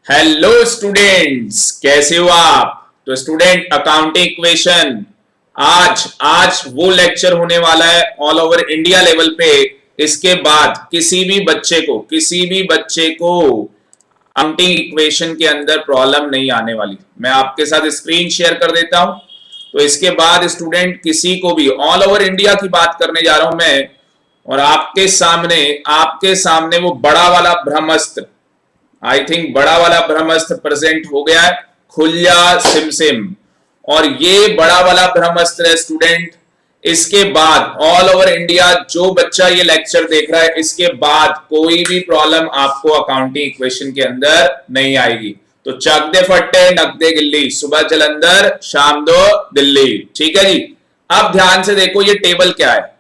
Hello students, कैसे हो आप। तो स्टूडेंट, अकाउंटिंग इक्वेशन आज आज वो लेक्चर होने वाला है ऑल ओवर इंडिया लेवल पे। इसके बाद किसी भी बच्चे को अकाउंटिंग इक्वेशन के अंदर प्रॉब्लम नहीं आने वाली। मैं आपके साथ स्क्रीन शेयर कर देता हूं। तो इसके बाद स्टूडेंट किसी को भी ऑल ओवर इंडिया की बात करने जा रहा हूं मैं, और आपके सामने वो बड़ा वाला ब्रह्मास्त्र, आई थिंक बड़ा वाला ब्रह्मास्त्र प्रेजेंट हो गया है। खुल सिम सिम। और ये बड़ा वाला ब्रह्मास्त्र है स्टूडेंट। इसके बाद ऑल ओवर इंडिया जो बच्चा ये लेक्चर देख रहा है, इसके बाद कोई भी प्रॉब्लम आपको अकाउंटिंग इक्वेशन के अंदर नहीं आएगी। तो चक दे फट्टे नक दे गिल्ली, सुबह जलंधर शाम दो दिल्ली। ठीक है जी। अब ध्यान से देखो ये टेबल क्या है।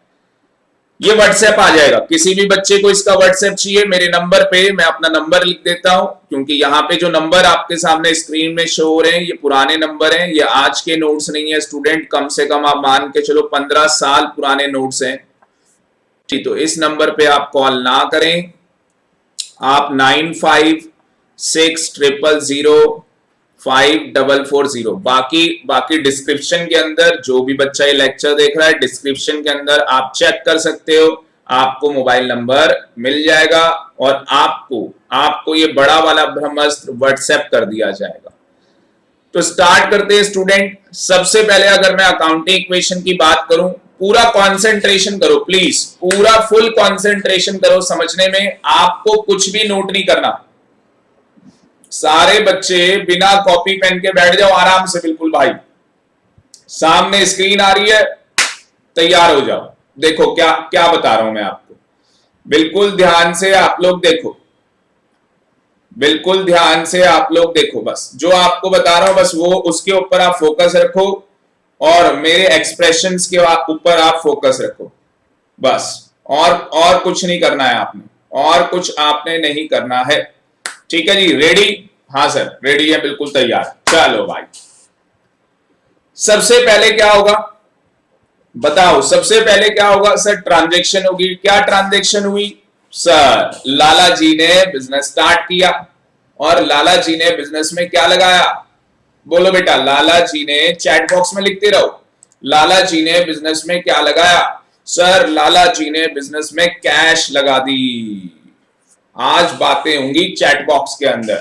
ये व्हाट्सएप आ जाएगा। किसी भी बच्चे को इसका व्हाट्सएप चाहिए, मेरे नंबर पे मैं अपना नंबर लिख देता हूं, क्योंकि यहाँ पे जो नंबर आपके सामने स्क्रीन में शो हो रहे हैं ये पुराने नंबर हैं, ये आज के नोट्स नहीं है स्टूडेंट। कम से कम आप मान के चलो 15 साल पुराने नोट्स हैं। ठीक, तो इस नंबर पे आप कॉल ना करें। आप 9560054440। बाकी डिस्क्रिप्शन के अंदर जो भी बच्चा ये लेक्चर देख रहा है, डिस्क्रिप्शन के अंदर आप चेक कर सकते हो, आपको मोबाइल नंबर मिल जाएगा और आपको ये बड़ा वाला ब्रह्मास्त्र व्हाट्सएप कर दिया जाएगा। तो स्टार्ट करते हैं स्टूडेंट। सबसे पहले अगर मैं अकाउंटिंग इक्वेशन की बात करूं, पूरा कंसंट्रेशन करो प्लीज, पूरा फुल कंसंट्रेशन करो समझने में। आपको कुछ भी नोट नहीं करना। सारे बच्चे बिना कॉपी पेन के बैठ जाओ आराम से, बिल्कुल भाई। सामने स्क्रीन आ रही है, तैयार हो जाओ। देखो क्या क्या बता रहा हूं मैं आपको। बिल्कुल ध्यान से आप लोग देखो, बिल्कुल ध्यान से आप लोग देखो। बस जो आपको बता रहा हूं बस वो उसके ऊपर आप फोकस रखो, और मेरे एक्सप्रेशंस के ऊपर आप फोकस रखो बस। और कुछ नहीं करना है आपने, और कुछ आपने नहीं करना है। ठीक है जी, रेडी? हाँ सर रेडी है, बिल्कुल तैयार। चलो भाई, सबसे पहले क्या होगा बताओ। सबसे पहले क्या होगा सर? ट्रांजैक्शन होगी। क्या ट्रांजैक्शन हुई सर? लाला जी ने बिजनेस स्टार्ट किया, और लाला जी ने बिजनेस में क्या लगाया? बोलो बेटा, लाला जी ने, चैट बॉक्स में लिखते रहो, लाला जी ने बिजनेस में क्या लगाया? सर लाला जी ने बिजनेस में कैश लगा दी। आज बातें होंगी चैट बॉक्स के अंदर।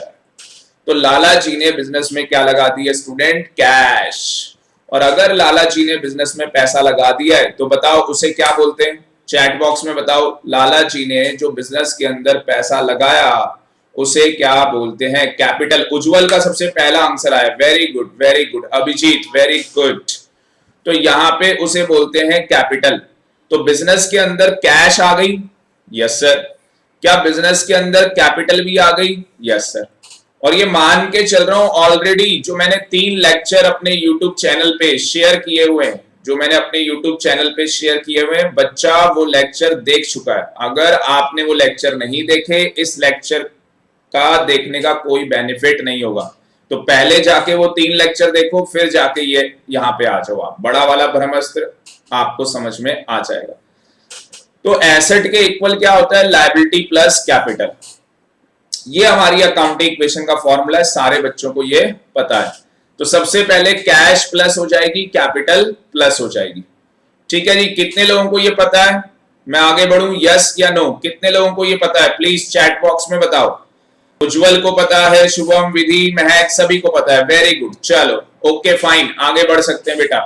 तो लाला जी ने बिजनेस में क्या लगा दिया स्टूडेंट? कैश। और अगर लाला जी ने बिजनेस में पैसा लगा दिया है तो बताओ उसे क्या बोलते हैं? चैट बॉक्स में बताओ, लाला जी ने जो बिजनेस के अंदर पैसा लगाया उसे क्या बोलते हैं? कैपिटल। उज्जवल का सबसे पहला आंसर आया, very good very good. Abhijeet very good. तो यहां पे उसे बोलते हैं कैपिटल। तो बिजनेस के अंदर कैश आ गई, यस सर। क्या बिजनेस के अंदर कैपिटल भी आ गई? Yes sir. और ये मान के चल रहा हूं ऑलरेडी जो मैंने 3 लेक्चर अपने यूट्यूब चैनल पे शेयर किए हुए हैं, बच्चा वो लेक्चर देख चुका है। अगर आपने वो लेक्चर नहीं देखे, इस लेक्चर का देखने का कोई बेनिफिट नहीं होगा। तो पहले जाके वो 3 लेक्चर देखो, फिर जाके ये यहां पे आ जाओ। आप बड़ा वाला ब्रह्मास्त्र आपको समझ में आ जाएगा। तो एसेट के इक्वल क्या होता है? Liability plus capital. ये हमारी अकाउंटिंग इक्वेशन का फॉर्मूला है, सारे बच्चों को ये पता है। तो सबसे पहले कैश प्लस हो जाएगी, कैपिटल प्लस हो जाएगी। ठीक है जी। कितने लोगों को ये पता है? मैं आगे बढ़ूं, यस या नो? कितने लोगों को ये पता है प्लीज चैट बॉक्स में बताओ। उज्जवल को पता है, शुभम, विधि, महक, सभी को पता है। Very good. चलो ओके फाइन, आगे बढ़ सकते हैं बेटा।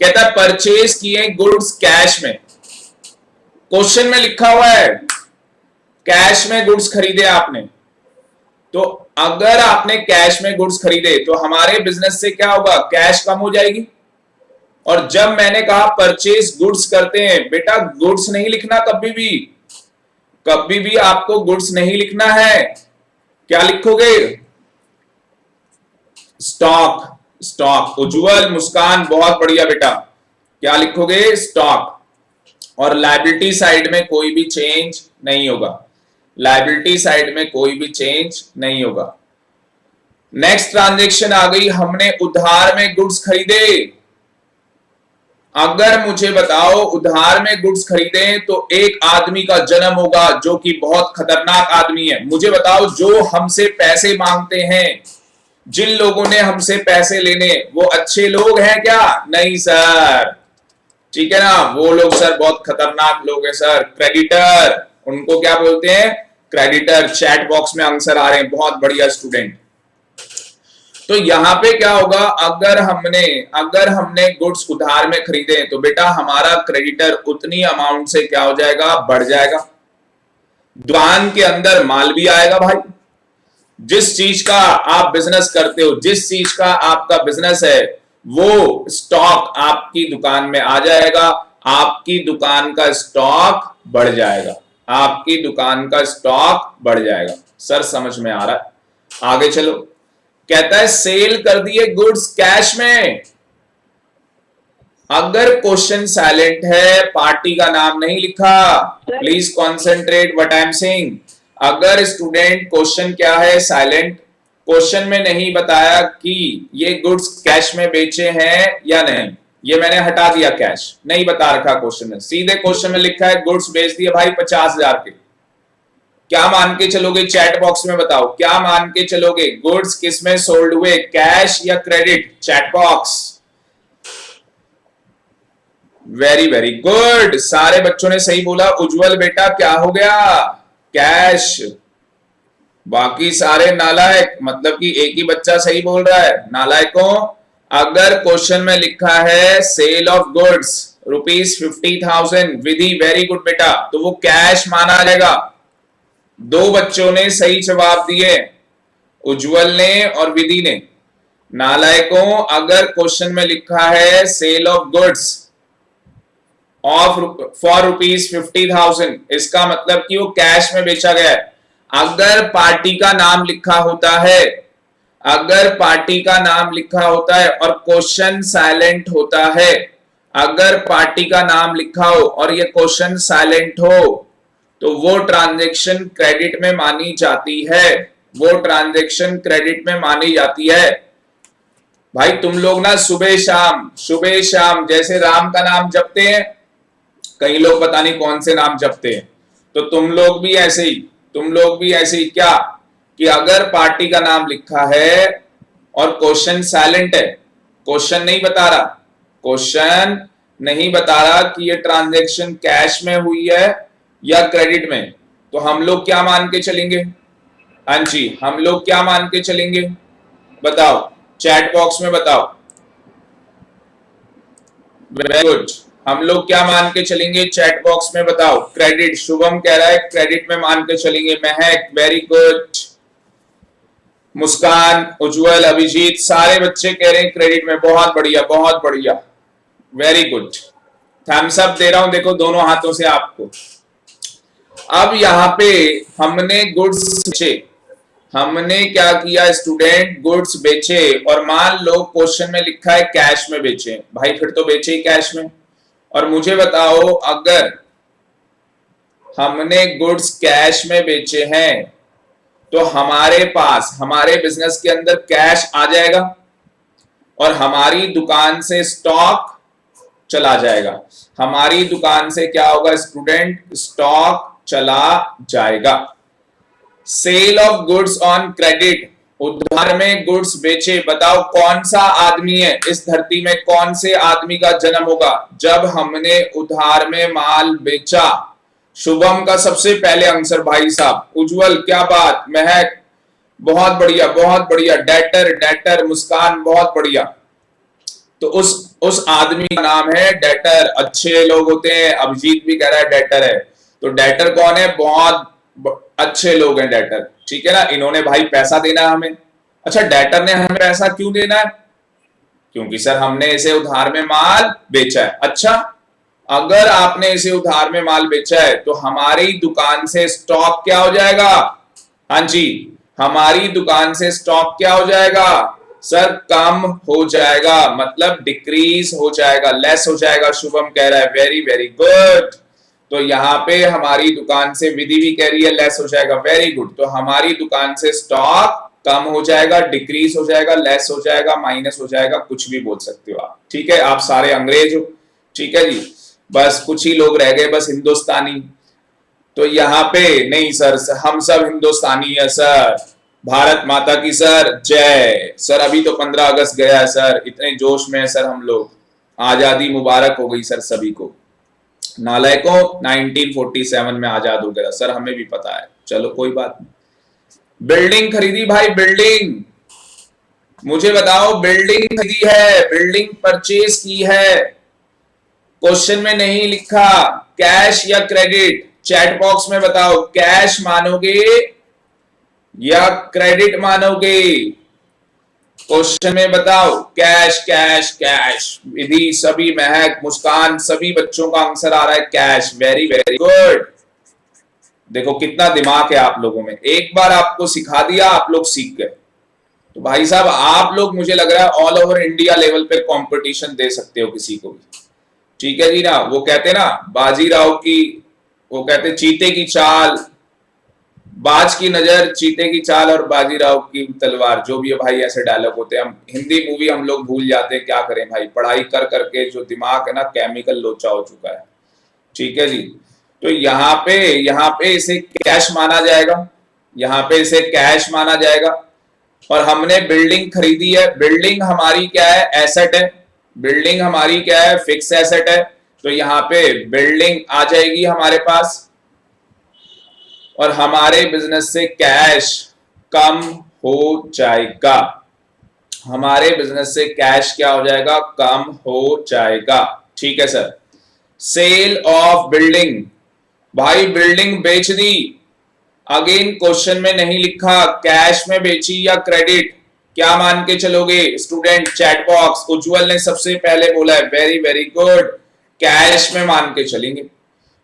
कहता है परचेज किए गुड्स कैश में। क्वेश्चन में लिखा हुआ है कैश में गुड्स खरीदे आपने। तो अगर आपने कैश में गुड्स खरीदे तो हमारे बिजनेस से क्या होगा? कैश कम हो जाएगी। और जब मैंने कहा परचेज गुड्स करते हैं, बेटा गुड्स नहीं लिखना कभी भी आपको गुड्स नहीं लिखना है। क्या लिखोगे? स्टॉक। स्टॉक। उज्जवल, मुस्कान, बहुत बढ़िया बेटा। क्या लिखोगे? स्टॉक। और लायबिलिटी साइड में कोई भी चेंज नहीं होगा। लायबिलिटी साइड में कोई भी चेंज नहीं होगा। नेक्स्ट ट्रांजैक्शन आ गई, हमने उधार में गुड्स खरीदे। अगर मुझे बताओ उधार में गुड्स खरीदें तो एक आदमी का जन्म होगा जो कि बहुत खतरनाक आदमी है। मुझे बताओ जो हमसे पैसे मांगते हैं, जिन लोगों ने हमसे पैसे लेने, वो अच्छे लोग हैं क्या? नहीं सर, ठीक है ना, वो लोग सर बहुत खतरनाक लोग हैं सर। क्रेडिटर, उनको क्या बोलते हैं? क्रेडिटर। चैट बॉक्स में आंसर आ रहे हैं, बहुत बढ़िया स्टूडेंट। तो यहां पे क्या होगा, अगर हमने गुड्स उधार में खरीदे तो बेटा हमारा क्रेडिटर उतनी अमाउंट से क्या हो जाएगा? बढ़ जाएगा। दुकान के अंदर माल भी आएगा भाई। जिस चीज का आप बिजनेस करते हो, जिस चीज का आपका बिजनेस है, वो स्टॉक आपकी दुकान में आ जाएगा। आपकी दुकान का स्टॉक बढ़ जाएगा। आपकी दुकान का स्टॉक बढ़ जाएगा। सर समझ में आ रहा है? आगे चलो। कहता है सेल कर दिए गुड्स कैश में। अगर क्वेश्चन साइलेंट है, पार्टी का नाम नहीं लिखा, please concentrate what I am saying. अगर स्टूडेंट क्वेश्चन क्या है? साइलेंट, क्वेश्चन में नहीं बताया कि ये गुड्स कैश में बेचे हैं या नहीं, ये मैंने हटा दिया, कैश नहीं बता रखा क्वेश्चन में। सीधे क्वेश्चन में लिखा है गुड्स बेच दिए भाई 50,000 के। क्या मान के चलोगे? चैट बॉक्स में बताओ, क्या मान के चलोगे? गुड्स किस में सोल्ड हुए, कैश या credit? Chat box. Very very good, सारे बच्चों ने सही बोला। उज्जवल बेटा क्या हो गया? कैश। बाकी सारे नालायक, मतलब कि एक ही बच्चा सही बोल रहा है। नालायकों, अगर क्वेश्चन में लिखा है sale of goods ₹50,000, Vidhi very good बेटा, तो वो कैश माना जाएगा। दो बच्चों ने सही जवाब दिए, उज्जवल ने और विधि ने। नालायकों, अगर क्वेश्चन में लिखा है सेल ऑफ गुड्स फॉर ₹50,000, इसका मतलब कि वो कैश में बेचा गया है। अगर पार्टी का नाम लिखा होता है, अगर पार्टी का नाम लिखा होता है और क्वेश्चन साइलेंट होता है, अगर पार्टी का नाम लिखा हो और ये क्वेश्चन साइलेंट हो, तो वो ट्रांजैक्शन क्रेडिट में मानी जाती है। वो ट्रांजैक्शन क्रेडिट में मानी जाती है। भाई तुम लोग ना सुबह शाम जैसे राम का नाम जपते हैं, कई लोग पता नहीं कौन से नाम जपते हैं, तो तुम लोग भी ऐसे ही क्या कि अगर पार्टी का नाम लिखा है और क्वेश्चन साइलेंट है, क्वेश्चन नहीं बता रहा कि ये ट्रांजैक्शन कैश में हुई है या क्रेडिट में, तो हम लोग क्या मान के चलेंगे? हाँ जी, हम लोग क्या मान के चलेंगे? बताओ, चैट बॉक्स में बताओ। वेरी गुड, हम लोग क्या मान के चलेंगे? चैट बॉक्स में बताओ। क्रेडिट, शुभम कह रहा है क्रेडिट में मान के चलेंगे। महक वेरी गुड, मुस्कान, उज्जवल, अभिजीत, सारे बच्चे कह रहे हैं क्रेडिट में। बहुत बढ़िया, वेरी गुड। थम्स अप दे रहा हूं, देखो दोनों हाथों से आपको। अब यहां पे हमने गुड्स बेचे, हमने क्या किया स्टूडेंट? गुड्स बेचे, और मान लो क्वेश्चन में लिखा है कैश में बेचे, भाई फिर तो बेचे ही कैश में। और मुझे बताओ, अगर हमने गुड्स कैश में बेचे हैं तो हमारे पास, हमारे बिजनेस के अंदर कैश आ जाएगा और हमारी दुकान से स्टॉक चला जाएगा। हमारी दुकान से क्या होगा स्टूडेंट? स्टॉक चला जाएगा। Sale of goods on credit, उधार में गुड्स बेचे। बताओ कौन सा आदमी है इस धरती में, कौन से आदमी का जन्म होगा जब हमने उधार में माल बेचा? शुभम का सबसे पहले आंसर भाई साहब। उज्जवल क्या बात, महक बहुत बढ़िया, डेटर, मुस्कान बहुत बढ़िया। तो उस आदमी का नाम है डेटर। अच्छे लोग होते हैं, अभिजीत भी कह रहा है डेटर है। तो डेटर कौन है? बहुत अच्छे लोग हैं डेटर, ठीक है ना। इन्होंने भाई पैसा देना है हमें। अच्छा, डेटर ने हमें पैसा क्यों देना है? क्योंकि सर हमने इसे उधार में माल बेचा है। अच्छा, अगर आपने इसे उधार में माल बेचा है तो हमारी दुकान से स्टॉक क्या हो जाएगा? हाँ जी, हमारी दुकान से स्टॉक क्या हो जाएगा? सर कम हो जाएगा, मतलब डिक्रीज हो जाएगा, लेस हो जाएगा। शुभम कह रहा है वेरी वेरी गुड। तो यहाँ पे हमारी दुकान से, विधि भी कह रही है लेस हो जाएगा, वेरी गुड। तो हमारी दुकान से स्टॉक कम हो जाएगा, डिक्रीज हो जाएगा, लेस हो जाएगा, माइनस हो जाएगा, कुछ भी बोल सकते हो आप, ठीक है। आप सारे अंग्रेज हो, ठीक है जी, बस कुछ ही लोग रह गए बस हिंदुस्तानी। तो यहाँ पे नहीं सर, हम सब हिंदुस्तानी है सर। भारत माता की सर जय। सर अभी तो 15 अगस्त गया है सर, इतने जोश में है सर हम लोग। आजादी मुबारक हो गई सर सभी को। नालायकों 1947 में आजाद हो गया सर, हमें भी पता है, चलो कोई बात नहीं। बिल्डिंग खरीदी भाई, बिल्डिंग मुझे बताओ, बिल्डिंग खरीदी है, बिल्डिंग परचेज की है। क्वेश्चन में नहीं लिखा कैश या क्रेडिट, चैट बॉक्स में बताओ कैश मानोगे या क्रेडिट मानोगे। क्वेश्चन में बताओ कैश कैश कैश। विधि, सभी, महक, मुस्कान, सभी बच्चों का आंसर आ रहा है कैश। Very very good. देखो कितना दिमाग है आप लोगों में, एक बार आपको सिखा दिया आप लोग सीख गए। तो भाई साहब आप लोग मुझे लग रहा है ऑल ओवर इंडिया लेवल पे कंपटीशन दे सकते हो किसी को भी। ठीक है जी ना, वो कहते ना बाजीराव की, वो कहते चीते की चाल, बाज की नजर, चीते की चाल और बाजीराव की तलवार, जो भी है भाई ऐसे डायलॉग होते हैं। हम हिंदी मूवी हम लोग भूल जाते हैं, क्या करें भाई, पढ़ाई कर करके जो दिमाग है ना केमिकल लोचा हो चुका है। ठीक है जी, तो यहाँ पे इसे कैश माना जाएगा, यहाँ पे इसे कैश माना जाएगा। और हमने बिल्डिंग खरीदी है, बिल्डिंग हमारी क्या है, एसेट है। बिल्डिंग हमारी क्या है, फिक्स एसेट है। तो यहाँ पे बिल्डिंग आ जाएगी हमारे पास, और हमारे बिजनेस से कैश कम हो जाएगा। हमारे बिजनेस से कैश क्या हो जाएगा, कम हो जाएगा। ठीक है सर। सेल ऑफ बिल्डिंग, भाई बिल्डिंग बेच दी। अगेन क्वेश्चन में नहीं लिखा कैश में बेची या क्रेडिट, क्या मान के चलोगे स्टूडेंट। चैट बॉक्स, उज्जवल ने सबसे पहले बोला है, वेरी वेरी गुड, कैश में मान के चलेंगे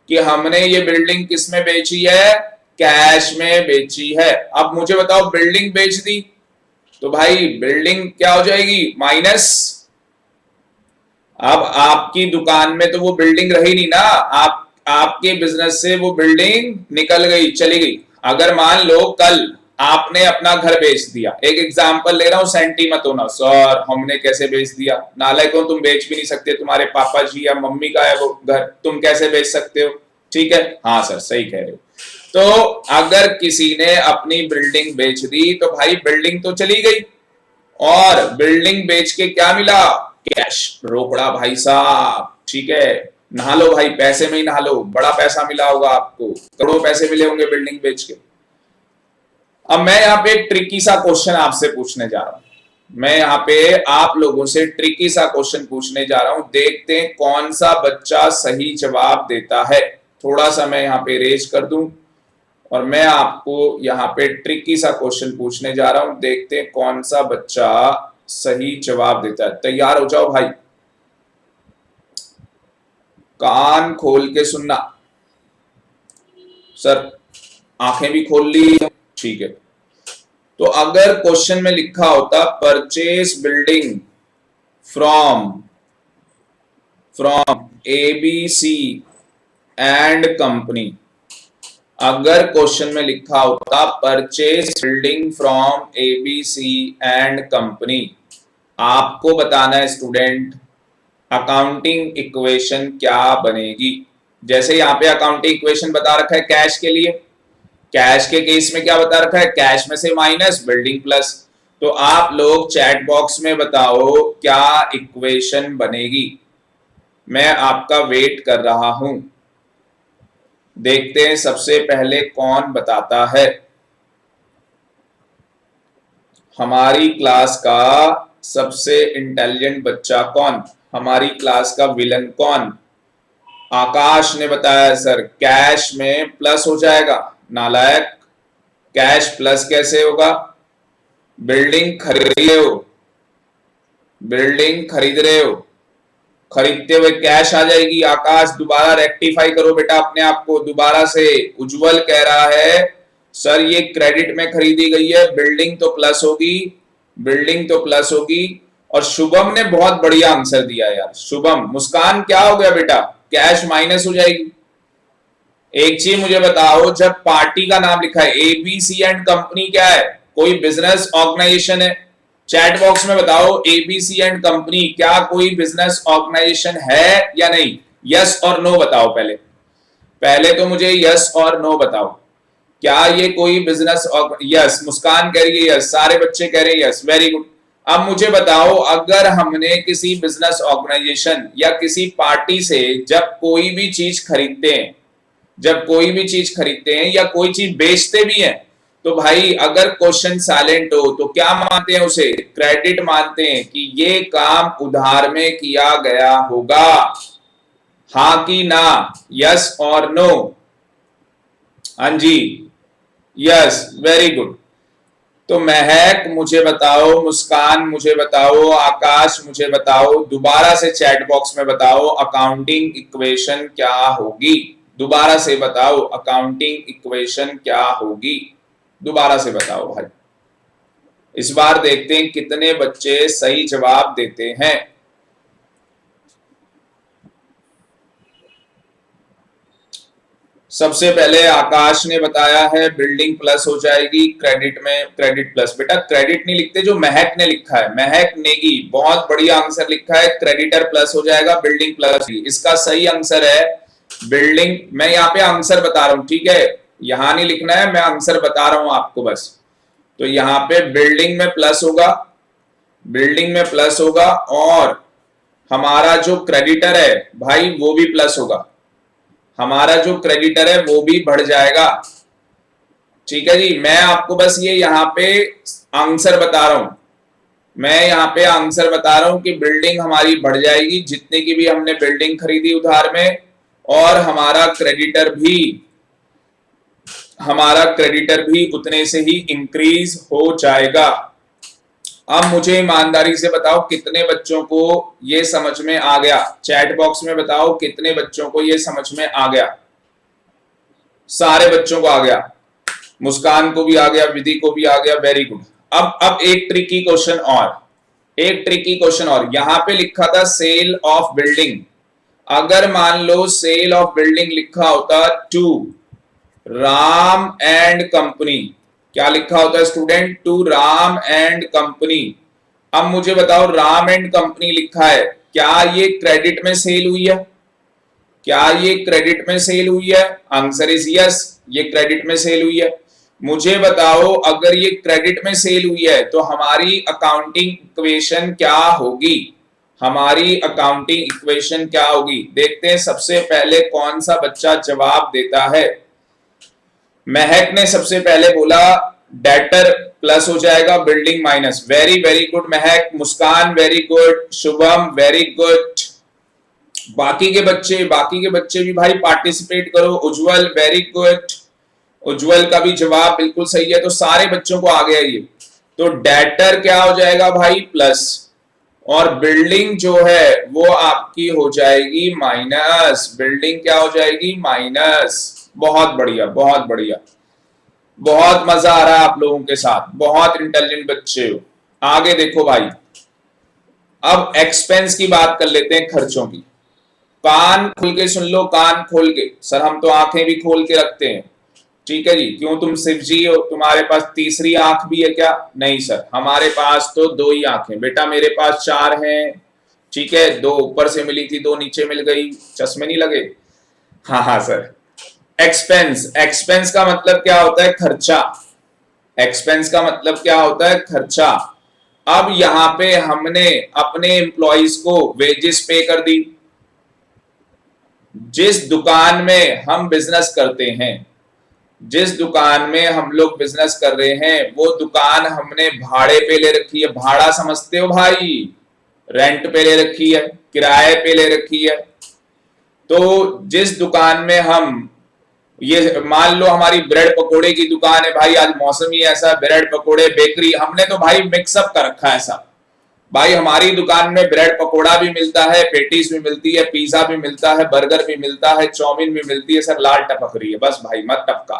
कि हमने ये बिल्डिंग किस में बेची है, कैश में बेची है। अब मुझे बताओ बिल्डिंग बेच दी तो भाई बिल्डिंग क्या हो जाएगी, माइनस। अब आपकी दुकान में तो वो बिल्डिंग रही नहीं ना, आपके बिजनेस से वो बिल्डिंग निकल गई, चली गई। अगर मान लो कल आपने अपना घर बेच दिया, एक एग्जांपल ले रहा हूं, सेंटी मत होना सर हमने कैसे बेच दिया, नालायकों तुम बेच भी नहीं सकते, तुम्हारे पापा जी या मम्मी का है वो घर, तुम कैसे बेच सकते हो। ठीक है, हाँ सर सही कह रहे हो। तो अगर किसी ने अपनी बिल्डिंग बेच दी तो भाई बिल्डिंग तो चली गई, और बिल्डिंग बेच के क्या मिला, कैश, रोकड़ा भाई साहब। ठीक है, नहा लो भाई, पैसे में ही नहा लो, बड़ा पैसा मिला होगा आपको, करोड़ों पैसे मिले होंगे बिल्डिंग बेच के। अब मैं यहाँ पे एक ट्रिकी सा क्वेश्चन आपसे पूछने जा रहा हूं, मैं यहाँ पे आप लोगों से ट्रिकी सा क्वेश्चन पूछने जा रहा हूं, देखते हैं कौन सा बच्चा सही जवाब देता है। थोड़ा सा मैं यहाँ पे रेज कर दूं और मैं आपको यहाँ पे ट्रिकी सा क्वेश्चन पूछने जा रहा हूं, देखते हैं कौन सा बच्चा सही जवाब देता है। तैयार हो जाओ भाई, कान खोल के सुनना। सर आंखें भी खोल ली, ठीक है। तो अगर क्वेश्चन में लिखा होता purchase building from ABC and company, अगर क्वेश्चन में लिखा होता purchase building from ABC and company, आपको बताना है स्टूडेंट अकाउंटिंग इक्वेशन क्या बनेगी। जैसे यहां पे अकाउंटिंग इक्वेशन बता रखा है कैश के लिए, कैश के केस में क्या बता रखा है, कैश में से माइनस बिल्डिंग प्लस। तो आप लोग चैट बॉक्स में बताओ क्या इक्वेशन बनेगी, मैं आपका वेट कर रहा हूं। देखते हैं सबसे पहले कौन बताता है, हमारी क्लास का सबसे इंटेलिजेंट बच्चा कौन, हमारी क्लास का विलन कौन। आकाश ने बताया सर कैश में प्लस हो जाएगा, नालायक कैश प्लस कैसे होगा, बिल्डिंग खरीद रहे हो, बिल्डिंग खरीद रहे हो, खरीदते हुए कैश आ जाएगी। आकाश दोबारा रेक्टिफाई करो बेटा अपने आप को दोबारा से। उज्जवल कह रहा है सर ये क्रेडिट में खरीदी गई है, बिल्डिंग तो प्लस होगी, बिल्डिंग तो प्लस होगी। और शुभम ने बहुत बढ़िया आंसर दिया यार, शुभम। मुस्कान क्या हो गया बेटा, कैश माइनस हो जाएगी। एक चीज मुझे बताओ, जब पार्टी का नाम लिखा है एबीसी एंड कंपनी, क्या है, कोई बिजनेस ऑर्गेनाइजेशन है। चैट बॉक्स में बताओ एबीसी एंड कंपनी क्या कोई बिजनेस ऑर्गेनाइजेशन है या नहीं, यस और नो बताओ। पहले पहले तो मुझे यस और नो बताओ, क्या ये कोई बिजनेस, यस मुस्कान कह रही है यस, सारे बच्चे कह रहे हैं यस, वेरी गुड। अब मुझे बताओ अगर हमने किसी बिजनेस ऑर्गेनाइजेशन या किसी पार्टी से जब कोई भी चीज खरीदते हैं, जब कोई भी चीज खरीदते हैं या कोई चीज बेचते भी हैं, तो भाई अगर क्वेश्चन साइलेंट हो तो क्या मानते हैं, उसे क्रेडिट मानते हैं कि ये काम उधार में किया गया होगा, हाँ कि ना, यस और नो। हाँ जी, यस, वेरी गुड। तो महक मुझे बताओ, मुस्कान मुझे बताओ, आकाश मुझे बताओ, दोबारा से चैट बॉक्स में बताओ अकाउंटिंग इक्वेशन क्या होगी, दोबारा से बताओ अकाउंटिंग इक्वेशन क्या होगी, दोबारा से बताओ भाई। इस बार देखते हैं कितने बच्चे सही जवाब देते हैं। सबसे पहले आकाश ने बताया है बिल्डिंग प्लस हो जाएगी क्रेडिट में, क्रेडिट प्लस, बेटा क्रेडिट नहीं लिखते, जो महक ने लिखा है, महक नेगी, बहुत बढ़िया आंसर लिखा है, क्रेडिटर प्लस हो जाएगा, बिल्डिंग प्लस। इसका सही आंसर है बिल्डिंग। मैं यहाँ पे आंसर बता रहा हूं, ठीक है, यहां नहीं लिखना है, मैं आंसर बता रहा हूं आपको बस। तो यहाँ पे बिल्डिंग में प्लस होगा, बिल्डिंग में प्लस होगा, और हमारा जो क्रेडिटर है भाई वो भी प्लस होगा, हमारा जो क्रेडिटर है वो भी बढ़ जाएगा। ठीक है जी, मैं आपको बस ये यहाँ पे आंसर बता रहा हूं, मैं यहाँ पे आंसर बता रहा हूं कि बिल्डिंग हमारी बढ़ जाएगी जितने की भी हमने बिल्डिंग खरीदी उधार में, और हमारा क्रेडिटर भी, हमारा क्रेडिटर भी उतने से ही इंक्रीज हो जाएगा। अब मुझे ईमानदारी से बताओ कितने बच्चों को ये समझ में आ गया, चैट बॉक्स में बताओ कितने बच्चों को ये समझ में आ गया। सारे बच्चों को आ गया, मुस्कान को भी आ गया, विधि को भी आ गया, वेरी गुड। अब एक ट्रिकी क्वेश्चन और, एक ट्रिकी क्वेश्चन और, यहां पे लिखा था सेल ऑफ बिल्डिंग, अगर मान लो सेल ऑफ बिल्डिंग लिखा होता टू राम एंड कंपनी, क्या लिखा होता है student, to Ram and company. अब मुझे बताओ राम एंड कंपनी लिखा है, क्या ये क्रेडिट में सेल हुई है, क्या ये क्रेडिट में सेल हुई है, आंसर इज यस, ये क्रेडिट में सेल हुई है। मुझे बताओ अगर ये क्रेडिट में सेल हुई है तो हमारी अकाउंटिंग इक्वेशन क्या होगी, हमारी अकाउंटिंग इक्वेशन क्या होगी, देखते हैं सबसे पहले कौन सा बच्चा जवाब देता है। महक ने सबसे पहले बोला डेटर प्लस हो जाएगा, building minus, very very good Mahak. Muskan very good, Shubham very good, बाकी के बच्चे भी भाई पार्टिसिपेट करो। उज्जवल वेरी गुड, उज्जवल का भी जवाब बिल्कुल सही है, तो सारे बच्चों को आ गया ये। तो डेटर क्या हो जाएगा भाई प्लस, और बिल्डिंग जो है वो आपकी हो जाएगी माइनस, बिल्डिंग क्या हो जाएगी माइनस। बहुत बढ़िया, बहुत बढ़िया, बहुत मजा आ रहा है आप लोगों के साथ, बहुत इंटेलिजेंट बच्चे हो। आगे देखो भाई, अब एक्सपेंस की बात कर लेते हैं, खर्चों की। कान खोल के सुन लो, कान खोल के, सर हम तो आंखें भी खोल के रखते हैं, ठीक है जी, क्यों तुम शिव जी हो, तुम्हारे पास तीसरी आंख भी है क्या, नहीं सर हमारे पास तो दो ही आंखें, बेटा मेरे पास चार हैं, ठीक है, दो ऊपर से मिली थी, दो नीचे मिल गई, चश्मे नहीं लगे। हाँ हाँ सर। एक्सपेंस, एक्सपेंस का मतलब क्या होता है, खर्चा, एक्सपेंस का मतलब क्या होता है, खर्चा। अब यहां पे हमने अपने एम्प्लॉइज को वेजेस पे कर दी, जिस दुकान में हम बिजनेस करते हैं, जिस दुकान में हम लोग बिजनेस कर रहे हैं वो दुकान हमने भाड़े पे ले रखी है, भाड़ा समझते हो भाई, रेंट पे ले रखी है, किराए पे ले रखी है। तो जिस दुकान में हम, ये मान लो हमारी ब्रेड पकोड़े की दुकान है भाई, आज मौसम ही ऐसा, ब्रेड पकोड़े बेकरी, हमने तो भाई मिक्सअप कर रखा है ऐसा, भाई हमारी दुकान में ब्रेड पकोड़ा भी मिलता है, पेटीज भी मिलती है, पिज्जा भी मिलता है, बर्गर भी मिलता है, चाउमीन भी मिलती है, सर लाल टपक रही है, बस भाई मत टपका।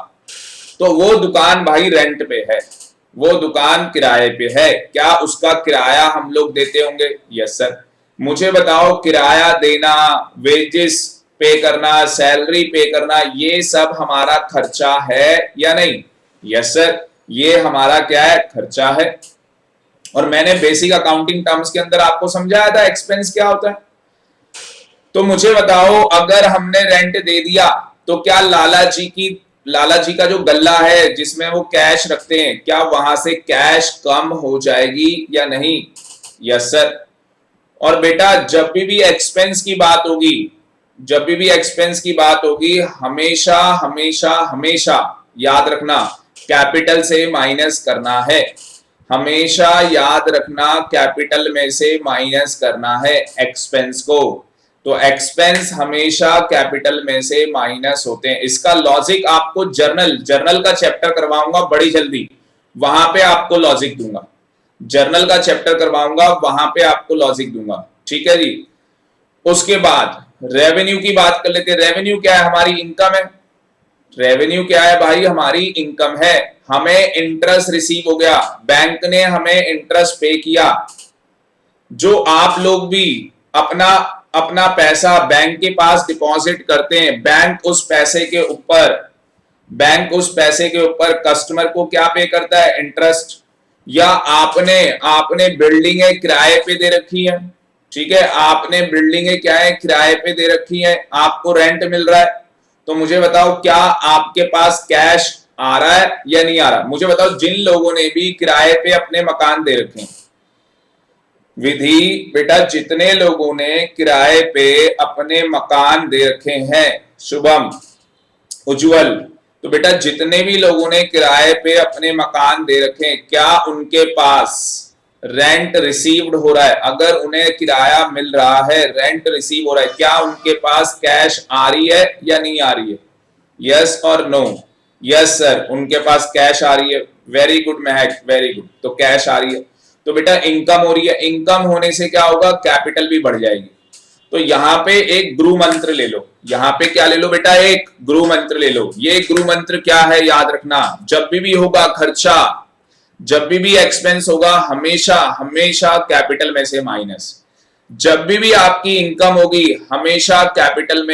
तो वो दुकान भाई रेंट पे है, वो दुकान किराए पे है, क्या उसका किराया हम लोग देते होंगे, यस सर। मुझे बताओ किराया देना, वेजेस पे करना, सैलरी पे करना, ये सब हमारा खर्चा है या नहीं, यस सर, ये हमारा क्या है, खर्चा है। और मैंने बेसिक अकाउंटिंग टर्म्स के अंदर आपको समझाया था एक्सपेंस क्या होता है। तो मुझे बताओ, अगर हमने रेंट दे दिया तो क्या लाला जी का जो गल्ला है जिसमें वो कैश रखते हैं, क्या वहां से कैश कम हो जाएगी या नहीं? Yes sir. और बेटा जब भी एक्सपेंस की बात होगी, जब भी एक्सपेंस की बात होगी, हमेशा हमेशा हमेशा याद रखना कैपिटल से माइनस करना है। हमेशा याद रखना कैपिटल में से माइनस करना है एक्सपेंस को। तो एक्सपेंस हमेशा कैपिटल में से माइनस होते हैं। इसका लॉजिक आपको जर्नल का चैप्टर करवाऊंगा बड़ी जल्दी, वहां पे आपको लॉजिक दूंगा। जर्नल का चैप्टर करवाऊंगा, वहां पे आपको लॉजिक दूंगा, ठीक है जी। उसके बाद रेवेन्यू की बात कर लेते हैं। रेवेन्यू क्या है? हमारी इनकम है। रेवेन्यू क्या है भाई? हमारी इनकम है। हमें इंटरेस्ट रिसीव हो गया, बैंक ने हमें इंटरेस्ट पे किया। जो आप लोग भी अपना अपना पैसा बैंक के पास डिपॉजिट करते हैं, बैंक उस पैसे के ऊपर कस्टमर को क्या पे करता है? इंटरेस्ट। या आपने आपने बिल्डिंगें किराए पे दे रखी है, ठीक है, आपने बिल्डिंगें क्या है किराए पे दे रखी है, आपको रेंट मिल रहा है। तो मुझे बताओ, क्या आपके पास कैश आ रहा है या नहीं आ रहा? मुझे बताओ, जिन लोगों ने भी किराए पे अपने मकान दे रखे हैं, विधि बेटा, जितने लोगों ने किराए पे अपने मकान दे रखे हैं, शुभम, उज्जवल, तो बेटा जितने भी लोगों ने किराए पे अपने मकान दे रखे हैं, क्या उनके पास रेंट रिसीव्ड हो रहा है? अगर उन्हें किराया मिल रहा है, रेंट रिसीव हो रहा है, क्या उनके पास कैश आ रही है या नहीं आ रही है? यस और नो? यस सर, उनके पास कैश आ रही है। वेरी गुड महक, वेरी गुड। तो कैश आ रही है, तो बेटा इनकम हो रही है। इनकम होने से क्या होगा? कैपिटल भी बढ़ जाएगी। तो यहां पे एक गुरु मंत्र ले लो। यहां पे क्या ले लो बेटा? एक गुरु मंत्र ले लो। ये गुरु मंत्र क्या है? याद रखना, जब भी होगा खर्चा, जब भी एक्सपेंस होगा, हमेशा हमेशा कैपिटल में से माइनस। जब भी आपकी इनकम होगी, हमेशा कैपिटल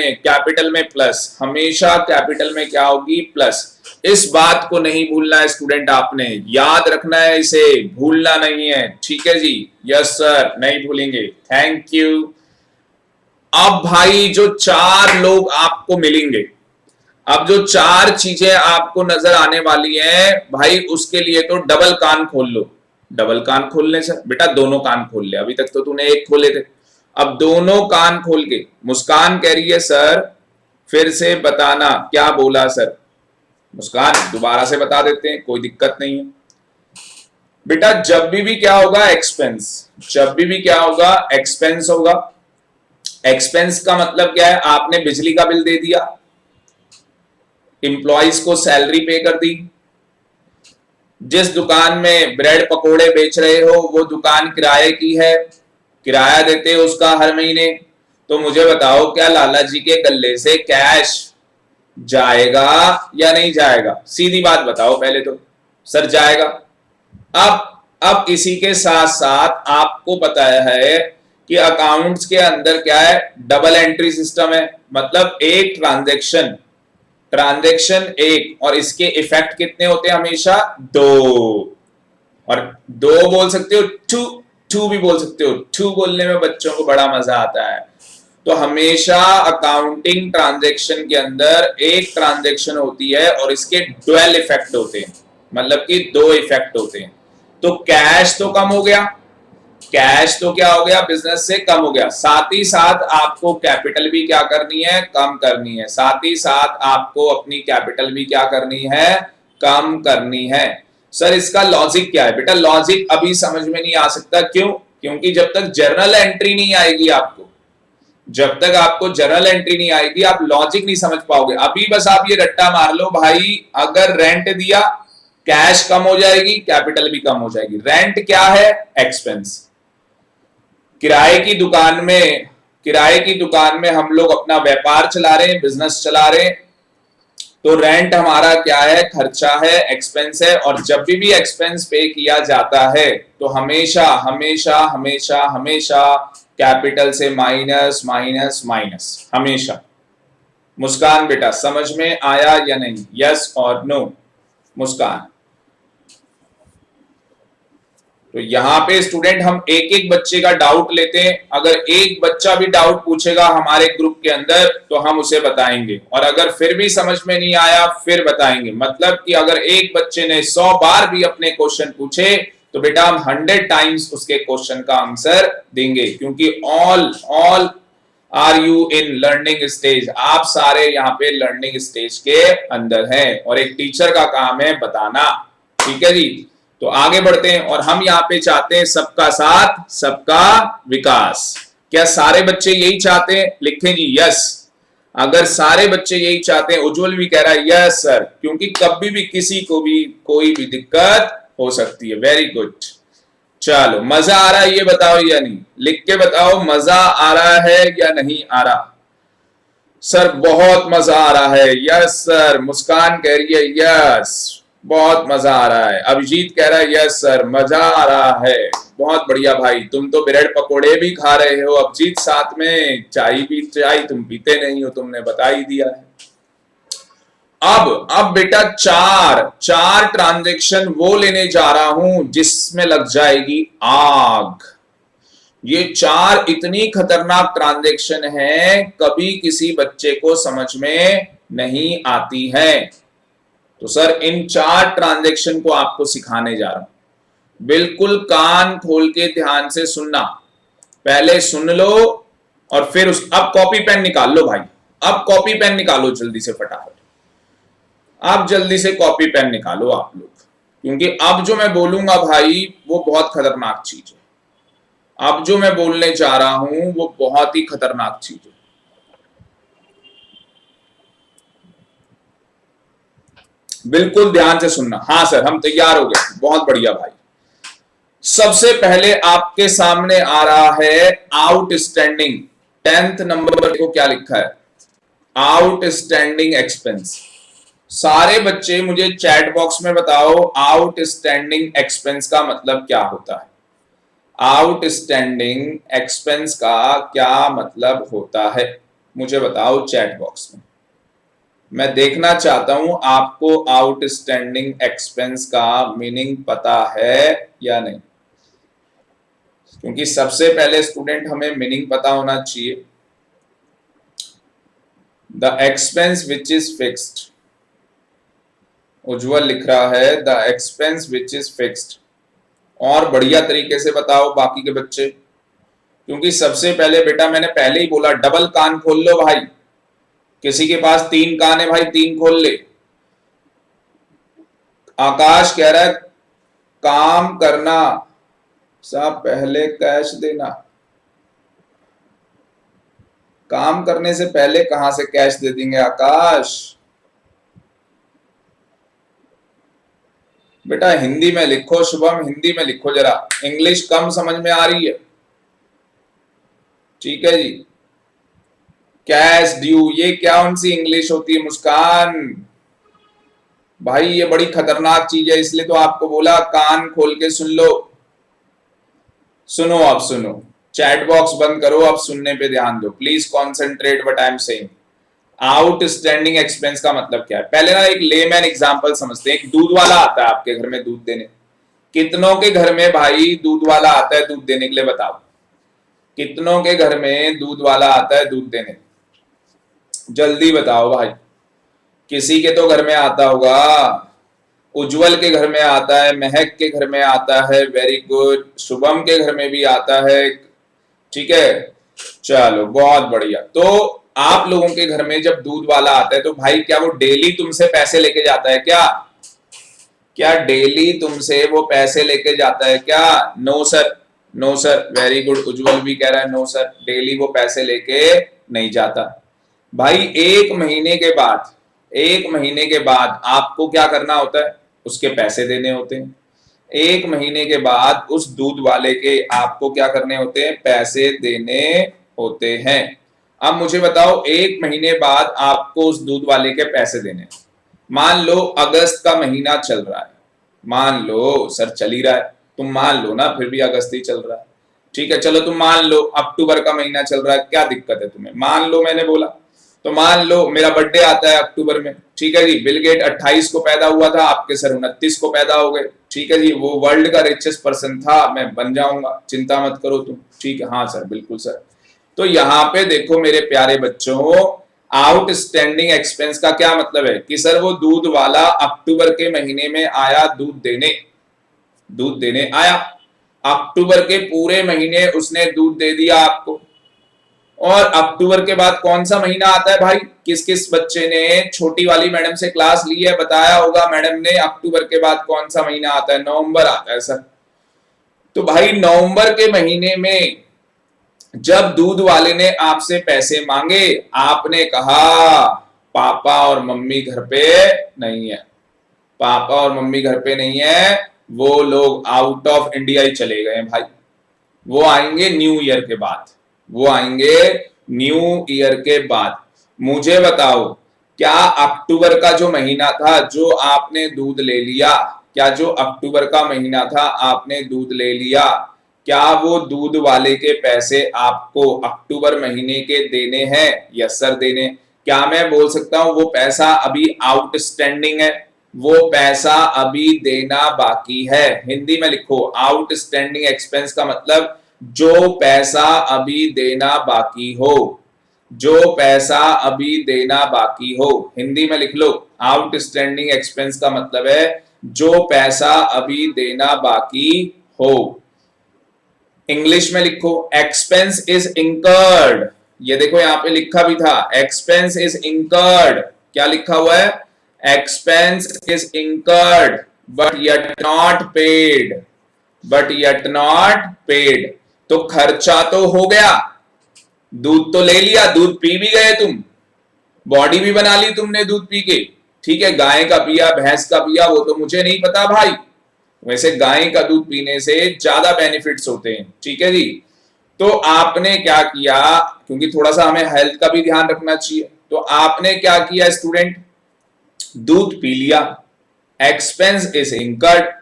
में प्लस, हमेशा कैपिटल में क्या होगी? प्लस। इस बात को नहीं भूलना है स्टूडेंट, आपने याद रखना है, इसे भूलना नहीं है, ठीक है जी। यस सर, नहीं भूलेंगे, थैंक यू। अब भाई जो चार लोग आपको मिलेंगे, अब जो चार चीजें आपको नजर आने वाली हैं भाई, उसके लिए तो डबल कान खोल लो। डबल कान खोलने से बेटा दोनों कान खोल ले, अभी तक तो तूने एक खोले थे, अब दोनों कान खोल के। मुस्कान कह रही है सर फिर से बताना क्या बोला सर। मुस्कान दोबारा से बता देते हैं, कोई दिक्कत नहीं है बेटा। जब भी क्या होगा? एक्सपेंस। जब भी क्या होगा? एक्सपेंस होगा। एक्सपेंस का मतलब क्या है? आपने बिजली का बिल दे दिया, एम्प्लॉइज को सैलरी पे कर दी, जिस दुकान में ब्रेड पकोड़े बेच रहे हो वो दुकान किराए की है, किराया देते हो उसका हर महीने। तो मुझे बताओ, क्या लाला जी के गल्ले से कैश जाएगा या नहीं जाएगा? सीधी बात बताओ पहले तो। सर जाएगा। अब इसी के साथ साथ आपको पता है कि अकाउंट्स के अंदर क्या है? डबल एंट्री सिस्टम है। मतलब एक ट्रांजैक्शन एक, और इसके इफेक्ट कितने होते हैं? हमेशा दो। और दो बोल सकते हो, टू भी बोल सकते हो। टू बोलने में बच्चों को बड़ा मजा आता है। तो हमेशा अकाउंटिंग ट्रांजैक्शन के अंदर एक ट्रांजैक्शन होती है और इसके डुअल इफेक्ट होते हैं, मतलब कि दो इफेक्ट होते हैं। तो कैश तो कम हो गया, कैश तो क्या हो गया? बिजनेस से कम हो गया। साथ ही साथ आपको कैपिटल भी क्या करनी है? कम करनी है। साथ ही साथ आपको अपनी कैपिटल भी क्या करनी है? कम करनी है। सर इसका लॉजिक क्या है? बेटा लॉजिक अभी समझ में नहीं आ सकता, क्यों? क्योंकि जब तक जर्नल एंट्री नहीं आएगी आपको, जब तक आपको जर्नल एंट्री नहीं आएगी आप लॉजिक नहीं समझ पाओगे। अभी बस आप ये रट्टा मार लो भाई, अगर रेंट दिया कैश कम हो जाएगी, कैपिटल भी कम हो जाएगी। रेंट क्या है? एक्सपेंस। किराए की दुकान में हम लोग अपना व्यापार चला रहे हैं, बिजनेस चला रहे हैं, तो रेंट हमारा क्या है? खर्चा है, एक्सपेंस है। और जब भी एक्सपेंस पे किया जाता है तो हमेशा हमेशा हमेशा हमेशा कैपिटल से माइनस माइनस माइनस, हमेशा। मुस्कान बेटा समझ में आया या नहीं? यस और नो? मुस्कान तो यहाँ पे स्टूडेंट हम एक एक बच्चे का डाउट लेते हैं। अगर एक बच्चा भी डाउट पूछेगा हमारे ग्रुप के अंदर तो हम उसे बताएंगे, और अगर फिर भी समझ में नहीं आया फिर बताएंगे। मतलब कि अगर एक बच्चे ने 100 बार भी अपने क्वेश्चन पूछे तो बेटा हम 100 टाइम्स उसके क्वेश्चन का आंसर देंगे, क्योंकि all are you in learning stage, आप सारे यहाँ पे लर्निंग स्टेज के अंदर हैं, और एक टीचर का काम है बताना। ठीक है जी, तो आगे बढ़ते हैं। और हम यहाँ पे चाहते हैं सबका साथ सबका विकास। क्या सारे बच्चे यही चाहते हैं? लिखें जी यस। अगर सारे बच्चे यही चाहते हैं, उज्जवल भी कह रहा है यस सर, क्योंकि कभी भी किसी को भी कोई भी दिक्कत हो सकती है। Very good. चलो, मजा आ रहा है ये बताओ या नहीं? लिख के बताओ मजा आ रहा है या नहीं आ रहा। सर बहुत मजा आ रहा है, यस सर। मुस्कान कह रही है यस, बहुत मजा आ रहा है। अभिजीत कह रहा है यस सर, मजा आ रहा है। बहुत बढ़िया भाई, तुम तो ब्रेड पकोड़े भी खा रहे हो अभिजीत, साथ में चाय तुम पीते नहीं हो, तुमने बता ही दिया है। अब बेटा चार ट्रांजैक्शन वो लेने जा रहा हूं जिसमें लग जाएगी आग। ये 4 इतनी खतरनाक ट्रांजैक्शन है, कभी किसी बच्चे को समझ में नहीं आती है। तो सर इन 4 ट्रांजैक्शन को आपको सिखाने जा रहा हूं। बिल्कुल कान खोल के ध्यान से सुनना, पहले सुन लो और फिर अब कॉपी पेन निकाल लो भाई। अब कॉपी पेन निकालो जल्दी से, फटाफट आप जल्दी से कॉपी पेन निकालो आप लोग, क्योंकि अब जो मैं बोलूंगा भाई वो बहुत खतरनाक चीज है। अब जो मैं बोलने जा रहा हूं वो बहुत ही खतरनाक चीज है। बिल्कुल ध्यान से सुनना। हाँ सर हम तैयार हो गए, बहुत बढ़िया भाई। सबसे पहले आपके सामने आ रहा है आउटस्टैंडिंग। 10th नंबर को क्या लिखा है? Outstanding expense. सारे बच्चे मुझे चैट बॉक्स में बताओ आउटस्टैंडिंग एक्सपेंस का मतलब क्या होता है। आउटस्टैंडिंग एक्सपेंस का क्या मतलब होता है, मुझे बताओ चैट बॉक्स में। मैं देखना चाहता हूं आपको आउटस्टैंडिंग एक्सपेंस का मीनिंग पता है या नहीं, क्योंकि सबसे पहले स्टूडेंट हमें मीनिंग पता होना चाहिए। The expense which is fixed, Ujjwal लिख रहा है the expense which is fixed. और बढ़िया तरीके से बताओ बाकी के बच्चे, क्योंकि सबसे पहले बेटा मैंने पहले ही बोला डबल कान खोल लो भाई। किसी के पास 3 कान है भाई, 3 खोल ले। आकाश कह रहा है काम करना सा पहले कैश देना। काम करने से पहले कहां से कैश दे देंगे आकाश? बेटा हिंदी में लिखो शुभम, हिंदी में लिखो जरा, इंग्लिश कम समझ में आ रही है। ठीक है जी। कैश ड्यू, ये कौन सी इंग्लिश होती है मुस्कान? भाई ये बड़ी खतरनाक चीज है, इसलिए तो आपको बोला कान खोल के सुन लो। सुनो, अब सुनो, चैट बॉक्स बंद करो, अब सुनने पे ध्यान दो। Please concentrate what I am saying. Outstanding expense का मतलब क्या है? पहले ना एक लेमैन एग्जांपल समझते हैं। एक दूध वाला आता है आपके घर में दूध देने। कितनों के घर में भाई दूध वाला आता है दूध देने के लिए? बताओ कितनों के घर में दूध वाला आता है दूध देने? जल्दी बताओ भाई। किसी के तो घर में आता होगा। उज्जवल के घर में आता है, महक के घर में आता है, वेरी गुड, शुभम के घर में भी आता है। ठीक है, चलो बहुत बढ़िया। तो आप लोगों के घर में जब दूध वाला आता है तो भाई क्या वो डेली तुमसे पैसे लेके जाता है क्या? क्या डेली तुमसे वो पैसे लेके जाता है क्या? No sir, no sir, very good. Ujjwal भी कह रहा है नो सर, डेली वो पैसे लेके नहीं जाता। भाई एक महीने के बाद आपको क्या करना होता है? उसके पैसे देने होते हैं। एक महीने के बाद उस दूध वाले के आपको क्या करने होते हैं? पैसे देने होते हैं। अब मुझे बताओ एक महीने बाद आपको उस दूध वाले के पैसे देने, मान लो अगस्त का महीना चल रहा है, मान लो सर चल ही रहा है, तुम मान लो ना, फिर भी अगस्त ही चल रहा है। ठीक है चलो तुम मान लो अक्टूबर का महीना चल रहा है, क्या दिक्कत है तुम्हें? मान लो, मैंने बोला तो मान लो मेरा बर्थडे आता है अक्टूबर में। ठीक है जी, बिल गेट 28 को पैदा हुआ था, आपके सर 29 को पैदा हो गए। ठीक है जी, वो वर्ल्ड का रिचेस्ट पर्सन था, मैं बन जाऊंगा, चिंता मत करो तुम। ठीक है, हाँ सर, बिल्कुल सर। तो यहाँ पे देखो मेरे प्यारे बच्चों, आउटस्टैंडिंग एक्सपेंस का क्या मतलब है कि सर वो दूध वाला अक्टूबर के महीने में आया दूध देने आया, अक्टूबर के पूरे महीने उसने दूध दे दिया आपको। और अक्टूबर के बाद कौन सा महीना आता है भाई? किस किस बच्चे ने छोटी वाली मैडम से क्लास ली है, बताया होगा मैडम ने, अक्टूबर के बाद कौन सा महीना आता है? नवंबर आता है सर। तो भाई नवंबर के महीने में जब दूध वाले ने आपसे पैसे मांगे, आपने कहा पापा और मम्मी घर पे नहीं है, पापा और मम्मी घर पे नहीं है, वो लोग आउट ऑफ इंडिया ही चले गए भाई, वो आएंगे न्यू ईयर के बाद, वो आएंगे न्यू ईयर के बाद। मुझे बताओ, क्या अक्टूबर का जो महीना था जो आपने दूध ले लिया, क्या जो अक्टूबर का महीना था आपने दूध ले लिया, क्या वो दूध वाले के पैसे आपको अक्टूबर महीने के देने हैं? यस सर, देने। क्या मैं बोल सकता हूं वो पैसा अभी आउटस्टैंडिंग है, वो पैसा अभी देना बाकी है? हिंदी में लिखो, आउटस्टैंडिंग एक्सपेंस का मतलब जो पैसा अभी देना बाकी हो, जो पैसा अभी देना बाकी हो। हिंदी में लिख लो, आउटस्टैंडिंग एक्सपेंस का मतलब है जो पैसा अभी देना बाकी हो। इंग्लिश में लिखो, एक्सपेंस इज इंकर्ड। ये देखो यहां पे लिखा भी था, एक्सपेंस इज इंकर्ड। क्या लिखा हुआ है? Expense is incurred but yet not paid, but yet not paid. तो खर्चा तो हो गया, दूध तो ले लिया, दूध पी भी गए तुम, बॉडी भी बना ली तुमने दूध पी के, ठीक है, गाय का पिया, भैंस का पिया, वो तो मुझे नहीं पता भाई, वैसे गाय का दूध पीने से ज्यादा बेनिफिट्स होते हैं, ठीक है जी। तो आपने क्या किया, क्योंकि थोड़ा सा हमें हेल्थ का भी ध्यान रखना चाहिए, तो आपने क्या किया स्टूडेंट, दूध पी लिया, एक्सपेंस इज इंकर्ड,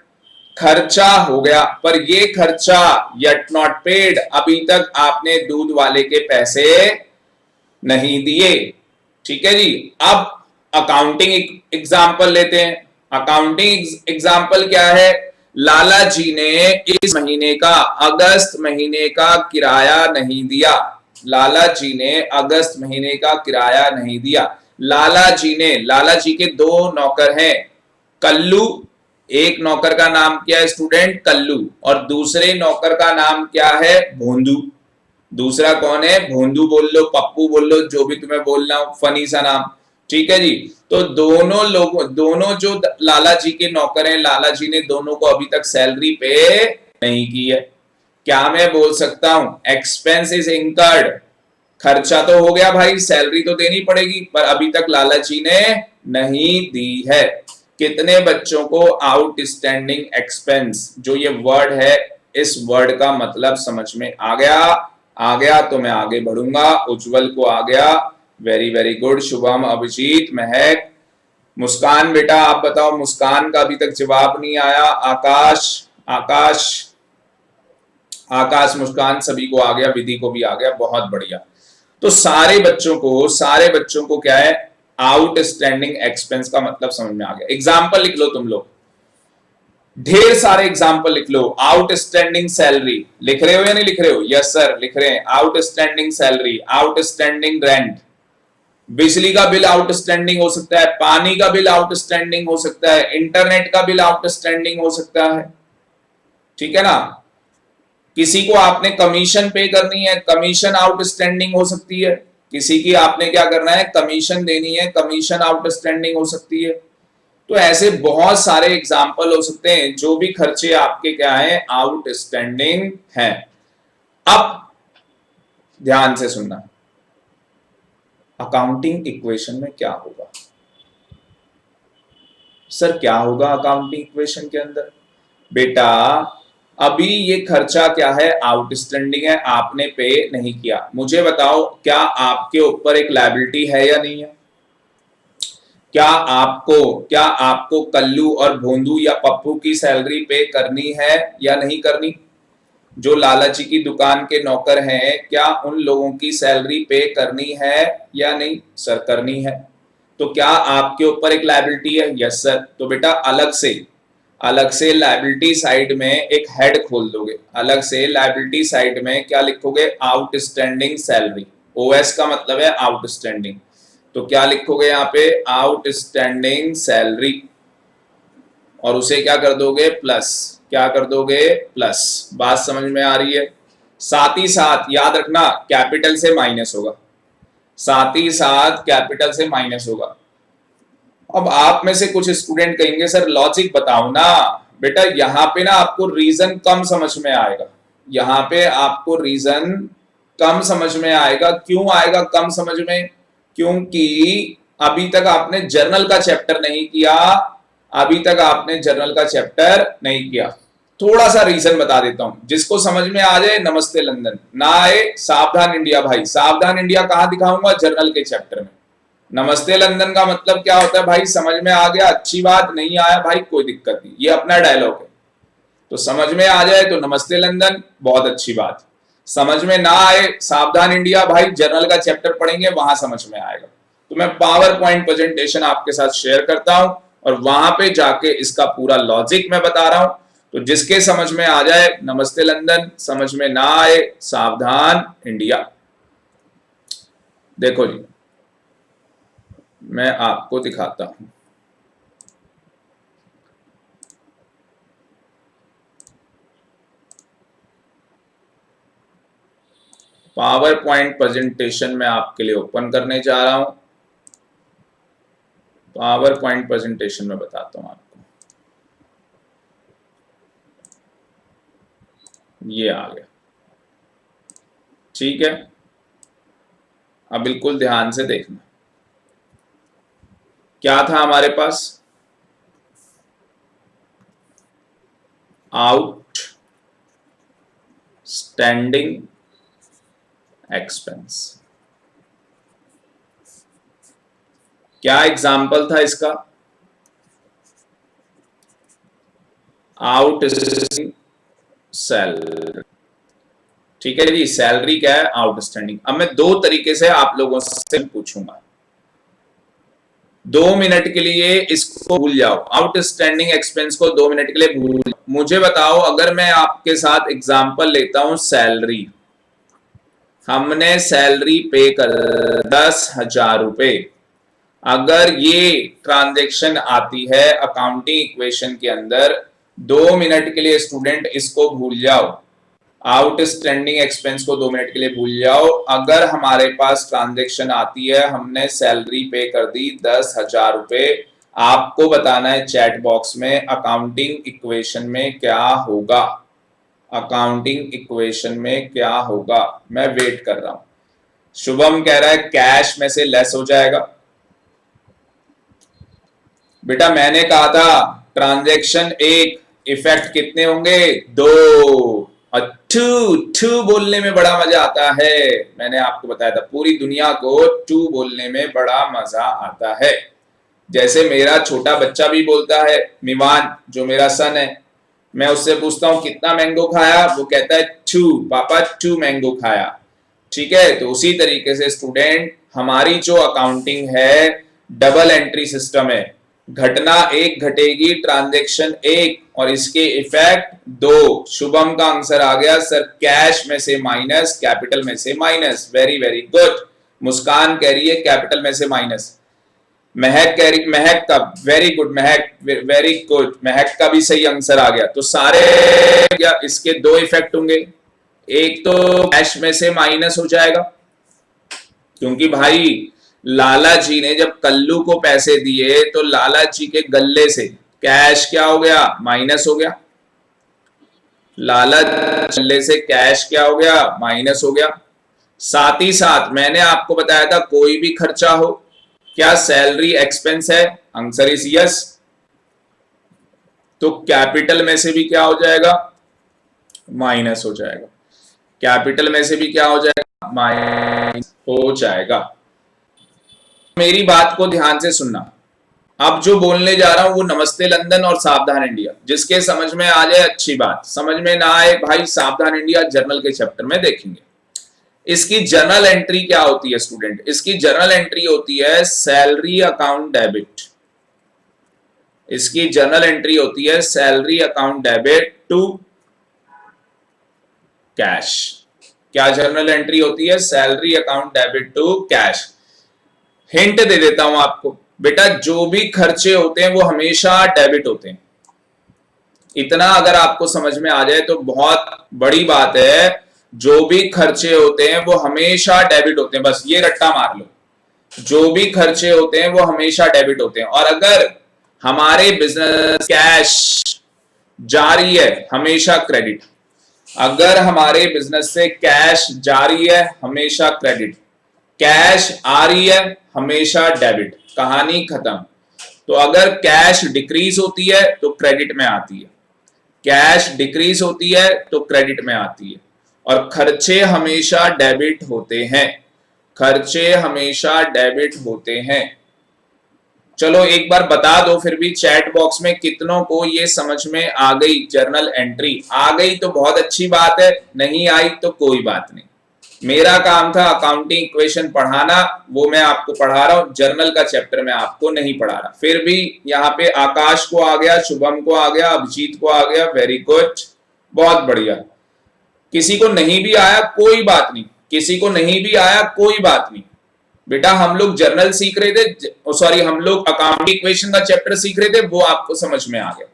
खर्चा हो गया, पर ये खर्चा येट नॉट पेड, अभी तक आपने दूध वाले के पैसे नहीं दिए, ठीक है जी। अब अकाउंटिंग एग्जाम्पल लेते हैं। अकाउंटिंग एग्जाम्पल क्या है? लाला जी ने इस महीने का, अगस्त महीने का किराया नहीं दिया, लाला जी ने अगस्त महीने का किराया नहीं दिया। लाला जी के दो नौकर हैं, कल्लू, एक नौकर का नाम क्या है स्टूडेंट? कल्लू, और दूसरे नौकर का नाम क्या है? भोंदू। दूसरा कौन है? भोंदू बोल लो, पप्पू बोल लो, जो भी तुम्हें बोलना हो, फनी सा नाम, ठीक है जी। तो दोनों जो लाला जी के नौकर हैं, लाला जी ने दोनों को अभी तक सैलरी पे नहीं की है। क्या मैं बोल सकता हूं एक्सपेंस इज इंकर्ड, खर्चा तो हो गया भाई, सैलरी तो देनी पड़ेगी, पर अभी तक लाला जी ने नहीं दी है। कितने बच्चों को आउटस्टैंडिंग एक्सपेंस, जो ये वर्ड है, इस वर्ड का मतलब समझ में आ गया? आ गया तो मैं आगे बढ़ूंगा। उज्जवल को आ गया, very very good. Shubham, Abhijeet, Mahak, Muskan बेटा आप बताओ, मुस्कान का अभी तक जवाब नहीं आया। आकाश, आकाश, आकाश, मुस्कान, सभी को आ गया, विधि को भी आ गया, बहुत बढ़िया। तो सारे बच्चों को क्या है, आउटस्टैंडिंग एक्सपेंस का मतलब समझ में आ गया। एग्जाम्पल लिख लो तुम लोग, ढेर सारे एग्जाम्पल लिख लो। आउटस्टैंडिंग सैलरी लिख रहे हो या नहीं लिख रहे हो? यस सर, लिख रहे हैं। आउटस्टैंडिंग सैलरी, आउटस्टैंडिंग रेंट, बिजली का बिल आउटस्टैंडिंग हो सकता है, पानी का बिल आउटस्टैंडिंग हो सकता है, इंटरनेट का बिल आउटस्टैंडिंग हो सकता है, ठीक है ना। किसी को आपने कमीशन पे करनी है, कमीशन आउटस्टैंडिंग हो सकती है। किसी की आपने क्या करना है, कमीशन देनी है, कमीशन आउटस्टैंडिंग हो सकती है। तो ऐसे बहुत सारे एग्जाम्पल हो सकते हैं, जो भी खर्चे आपके क्या है, आउटस्टैंडिंग हैं। अब ध्यान से सुनना, अकाउंटिंग इक्वेशन में क्या होगा? सर क्या होगा अकाउंटिंग इक्वेशन के अंदर? बेटा अभी ये खर्चा क्या है, आउटस्टैंडिंग है, आपने पे नहीं किया। मुझे बताओ, क्या आपके ऊपर एक लायबिलिटी है या नहीं है? क्या आपको कल्लू और भोंदू या पप्पू की सैलरी पे करनी है या नहीं करनी? जो लाला जी की दुकान के नौकर हैं, क्या उन लोगों की सैलरी पे करनी है या नहीं? सर करनी है। तो क्या आपके ऊपर एक लायबिलिटी है? Yes sir. तो बेटा अलग से अलग से लायबिलिटी साइड में एक हेड खोल दोगे, अलग से लायबिलिटी साइड में क्या लिखोगे, आउटस्टैंडिंग सैलरी। ओएस का मतलब है आउटस्टैंडिंग, तो क्या लिखोगे यहाँ पे, आउटस्टैंडिंग सैलरी, और उसे क्या कर दोगे, प्लस, क्या कर दोगे, प्लस। बात समझ में आ रही है। साथ ही साथ याद रखना कैपिटल से माइनस होगा, साथ ही साथ कैपिटल से माइनस होगा। अब आप में से कुछ स्टूडेंट कहेंगे सर लॉजिक बताओ ना। बेटा यहाँ पे ना आपको रीजन कम समझ में आएगा, यहाँ पे आपको रीजन कम समझ में आएगा। क्यों आएगा कम समझ में, क्योंकि अभी तक आपने जर्नल का चैप्टर नहीं किया, अभी तक आपने जर्नल का चैप्टर नहीं किया। थोड़ा सा रीजन बता देता हूं, जिसको समझ में आ जाए नमस्ते लंदन, ना आए सावधान इंडिया। भाई सावधान इंडिया कहां दिखाऊंगा, जर्नल के चैप्टर में। नमस्ते लंदन का मतलब क्या होता है भाई, समझ में आ गया अच्छी बात, नहीं आया भाई कोई दिक्कत नहीं, ये अपना डायलॉग है। तो समझ में आ जाए तो नमस्ते लंदन, बहुत अच्छी बात। समझ में ना आए सावधान इंडिया, भाई जर्नल का चैप्टर पढ़ेंगे वहां समझ में आएगा। तो मैं पावर पॉइंट प्रेजेंटेशन आपके साथ शेयर करता हूं और वहां पे जाके इसका पूरा लॉजिक मैं बता रहा हूं। तो जिसके समझ में आ जाए नमस्ते लंदन, समझ में ना आए सावधान इंडिया। देखो जी मैं आपको दिखाता हूं, पावर पॉइंट प्रेजेंटेशन मैं आपके लिए ओपन करने जा रहा हूं। पावर पॉइंट प्रेजेंटेशन में बताता हूं आपको, ये आ गया, ठीक है। अब बिल्कुल ध्यान से देखना, क्या था हमारे पास, आउट स्टैंडिंग एक्सपेंस। क्या एग्जाम्पल था इसका, आउट सैलरी, ठीक है जी। सैलरी क्या है, आउटस्टैंडिंग। अब मैं दो तरीके से आप लोगों से पूछूंगा, 2 मिनट के लिए इसको भूल जाओ, आउटस्टैंडिंग एक्सपेंस को 2 मिनट के लिए भूल जाओ। मुझे बताओ अगर मैं आपके साथ एग्जांपल लेता हूं सैलरी, हमने सैलरी पे कर 10,000 रुपए, अगर ये ट्रांजैक्शन आती है अकाउंटिंग इक्वेशन के अंदर, 2 मिनट के लिए स्टूडेंट इसको भूल जाओ, आउटस्टैंडिंग एक्सपेंस को 2 मिनट के लिए भूल जाओ। अगर हमारे पास ट्रांजैक्शन आती है, हमने सैलरी पे कर दी 10,000 रुपए, आपको बताना है चैट बॉक्स में अकाउंटिंग इक्वेशन में क्या होगा, अकाउंटिंग इक्वेशन में क्या होगा। मैं वेट कर रहा हूं। शुभम कह रहा है कैश में से लेस हो जाएगा। बेटा मैंने कहा था ट्रांजैक्शन एक, इफेक्ट कितने होंगे, 2। टू टू बोलने में बड़ा मजा आता है, मैंने आपको बताया था पूरी दुनिया को टू बोलने में बड़ा मजा आता है। जैसे मेरा छोटा बच्चा भी बोलता है, मिवान जो मेरा सन है, मैं उससे पूछता हूं कितना मैंगो खाया, वो कहता है 2 पापा 2 मैंगो खाया, ठीक है। तो उसी तरीके से स्टूडेंट हमारी जो अकाउंटिंग है डबल एंट्री सिस्टम है, घटना एक घटेगी ट्रांजैक्शन एक और इसके इफेक्ट 2। शुभम का आंसर आ गया सर कैश में से माइनस कैपिटल में से माइनस, वेरी वेरी गुड। मुस्कान कह रही है कैपिटल में से माइनस, महक कह रही, महक का वेरी गुड, महक वेरी गुड, महक का भी सही आंसर आ गया। तो सारे क्या इसके 2 इफेक्ट होंगे, एक तो कैश में से माइनस हो जाएगा, क्योंकि भाई लाला जी ने जब कल्लू को पैसे दिए तो लाला जी के गल्ले से कैश क्या हो गया, माइनस हो गया। लाला गल्ले से कैश क्या हो गया, माइनस हो गया। साथ ही साथ मैंने आपको बताया था कोई भी खर्चा हो, क्या सैलरी एक्सपेंस है, आंसर इज यस, तो कैपिटल में से भी क्या हो जाएगा, माइनस हो जाएगा। कैपिटल में से भी क्या हो जाएगा, माइनस हो जाएगा। मेरी बात को ध्यान से सुनना, अब जो बोलने जा रहा हूं वो नमस्ते लंदन और सावधान इंडिया, जिसके समझ में आ जाए अच्छी बात, समझ में ना आए भाई सावधान इंडिया जर्नल के चैप्टर में देखेंगे। इसकी जर्नल एंट्री क्या होती है स्टूडेंट, इसकी जर्नल एंट्री होती है सैलरी अकाउंट डेबिट, इसकी जर्नल एंट्री होती है salary account debit to cash. क्या जर्नल एंट्री होती है? Salary account debit to cash. Hint दे देता हूं आपको बेटा, जो भी खर्चे होते हैं वो हमेशा डेबिट होते हैं। इतना अगर आपको समझ में आ जाए तो बहुत बड़ी बात है। जो भी खर्चे होते हैं वो हमेशा डेबिट होते हैं, बस ये रट्टा मार लो। जो भी खर्चे होते हैं वो हमेशा डेबिट होते हैं। और अगर हमारे बिजनेस कैश जारी है, हमेशा क्रेडिट। अगर हमारे बिजनेस से कैश जारी है, हमेशा क्रेडिट। कैश आ रही है, हमेशा डेबिट। कहानी खत्म। तो अगर कैश डिक्रीज होती है तो क्रेडिट में आती है, कैश डिक्रीज होती है तो क्रेडिट में आती है। और खर्चे हमेशा डेबिट होते हैं, खर्चे हमेशा डेबिट होते हैं। चलो एक बार बता दो फिर भी चैट बॉक्स में कितनों को ये समझ में आ गई। जर्नल एंट्री आ गई तो बहुत अच्छी बात है, नहीं आई तो कोई बात नहीं। मेरा काम था अकाउंटिंग इक्वेशन पढ़ाना, वो मैं आपको पढ़ा रहा हूं। जर्नल का चैप्टर मैं आपको नहीं पढ़ा रहा। फिर भी यहाँ पे आकाश को आ गया, शुभम को आ गया, अभिजीत को आ गया, वेरी गुड, बहुत बढ़िया। किसी को नहीं भी आया कोई बात नहीं, किसी को नहीं भी आया कोई बात नहीं बेटा। हम लोग जर्नल सीख रहे थे, सॉरी हम लोग अकाउंटिंग इक्वेशन का चैप्टर सीख रहे थे, वो आपको समझ में आ गया।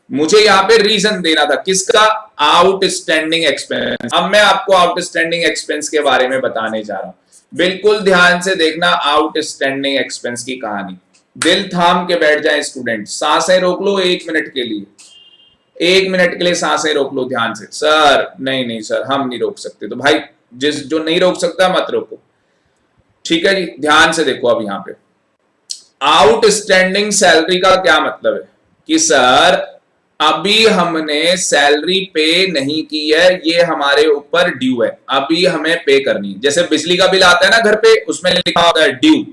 मुझे यहाँ पे रीजन देना था किसका? Outstanding expense. अब मैं आपको आउटस्टैंडिंग एक्सपेंस के बारे में बताने जा रहा हूं, बिल्कुल ध्यान से देखना आउटस्टैंडिंग एक्सपेंस की कहानी। दिल थाम के बैठ जाए स्टूडेंट, सांसें रोक लो 1 मिनट के लिए, 1 मिनट के लिए सांसें रोक लो ध्यान से। सर नहीं नहीं सर हम नहीं रोक सकते, तो भाई जिस जो नहीं रोक सकता मत रोको, ठीक है जी। ध्यान से देखो अब यहाँ पे आउटस्टैंडिंग सैलरी का क्या मतलब है कि सर अभी हमने सैलरी पे नहीं की है, ये हमारे ऊपर ड्यू है, अभी हमें पे करनी है। जैसे बिजली का बिल आता है ना घर पे, उसमें लिखा होता है ड्यू,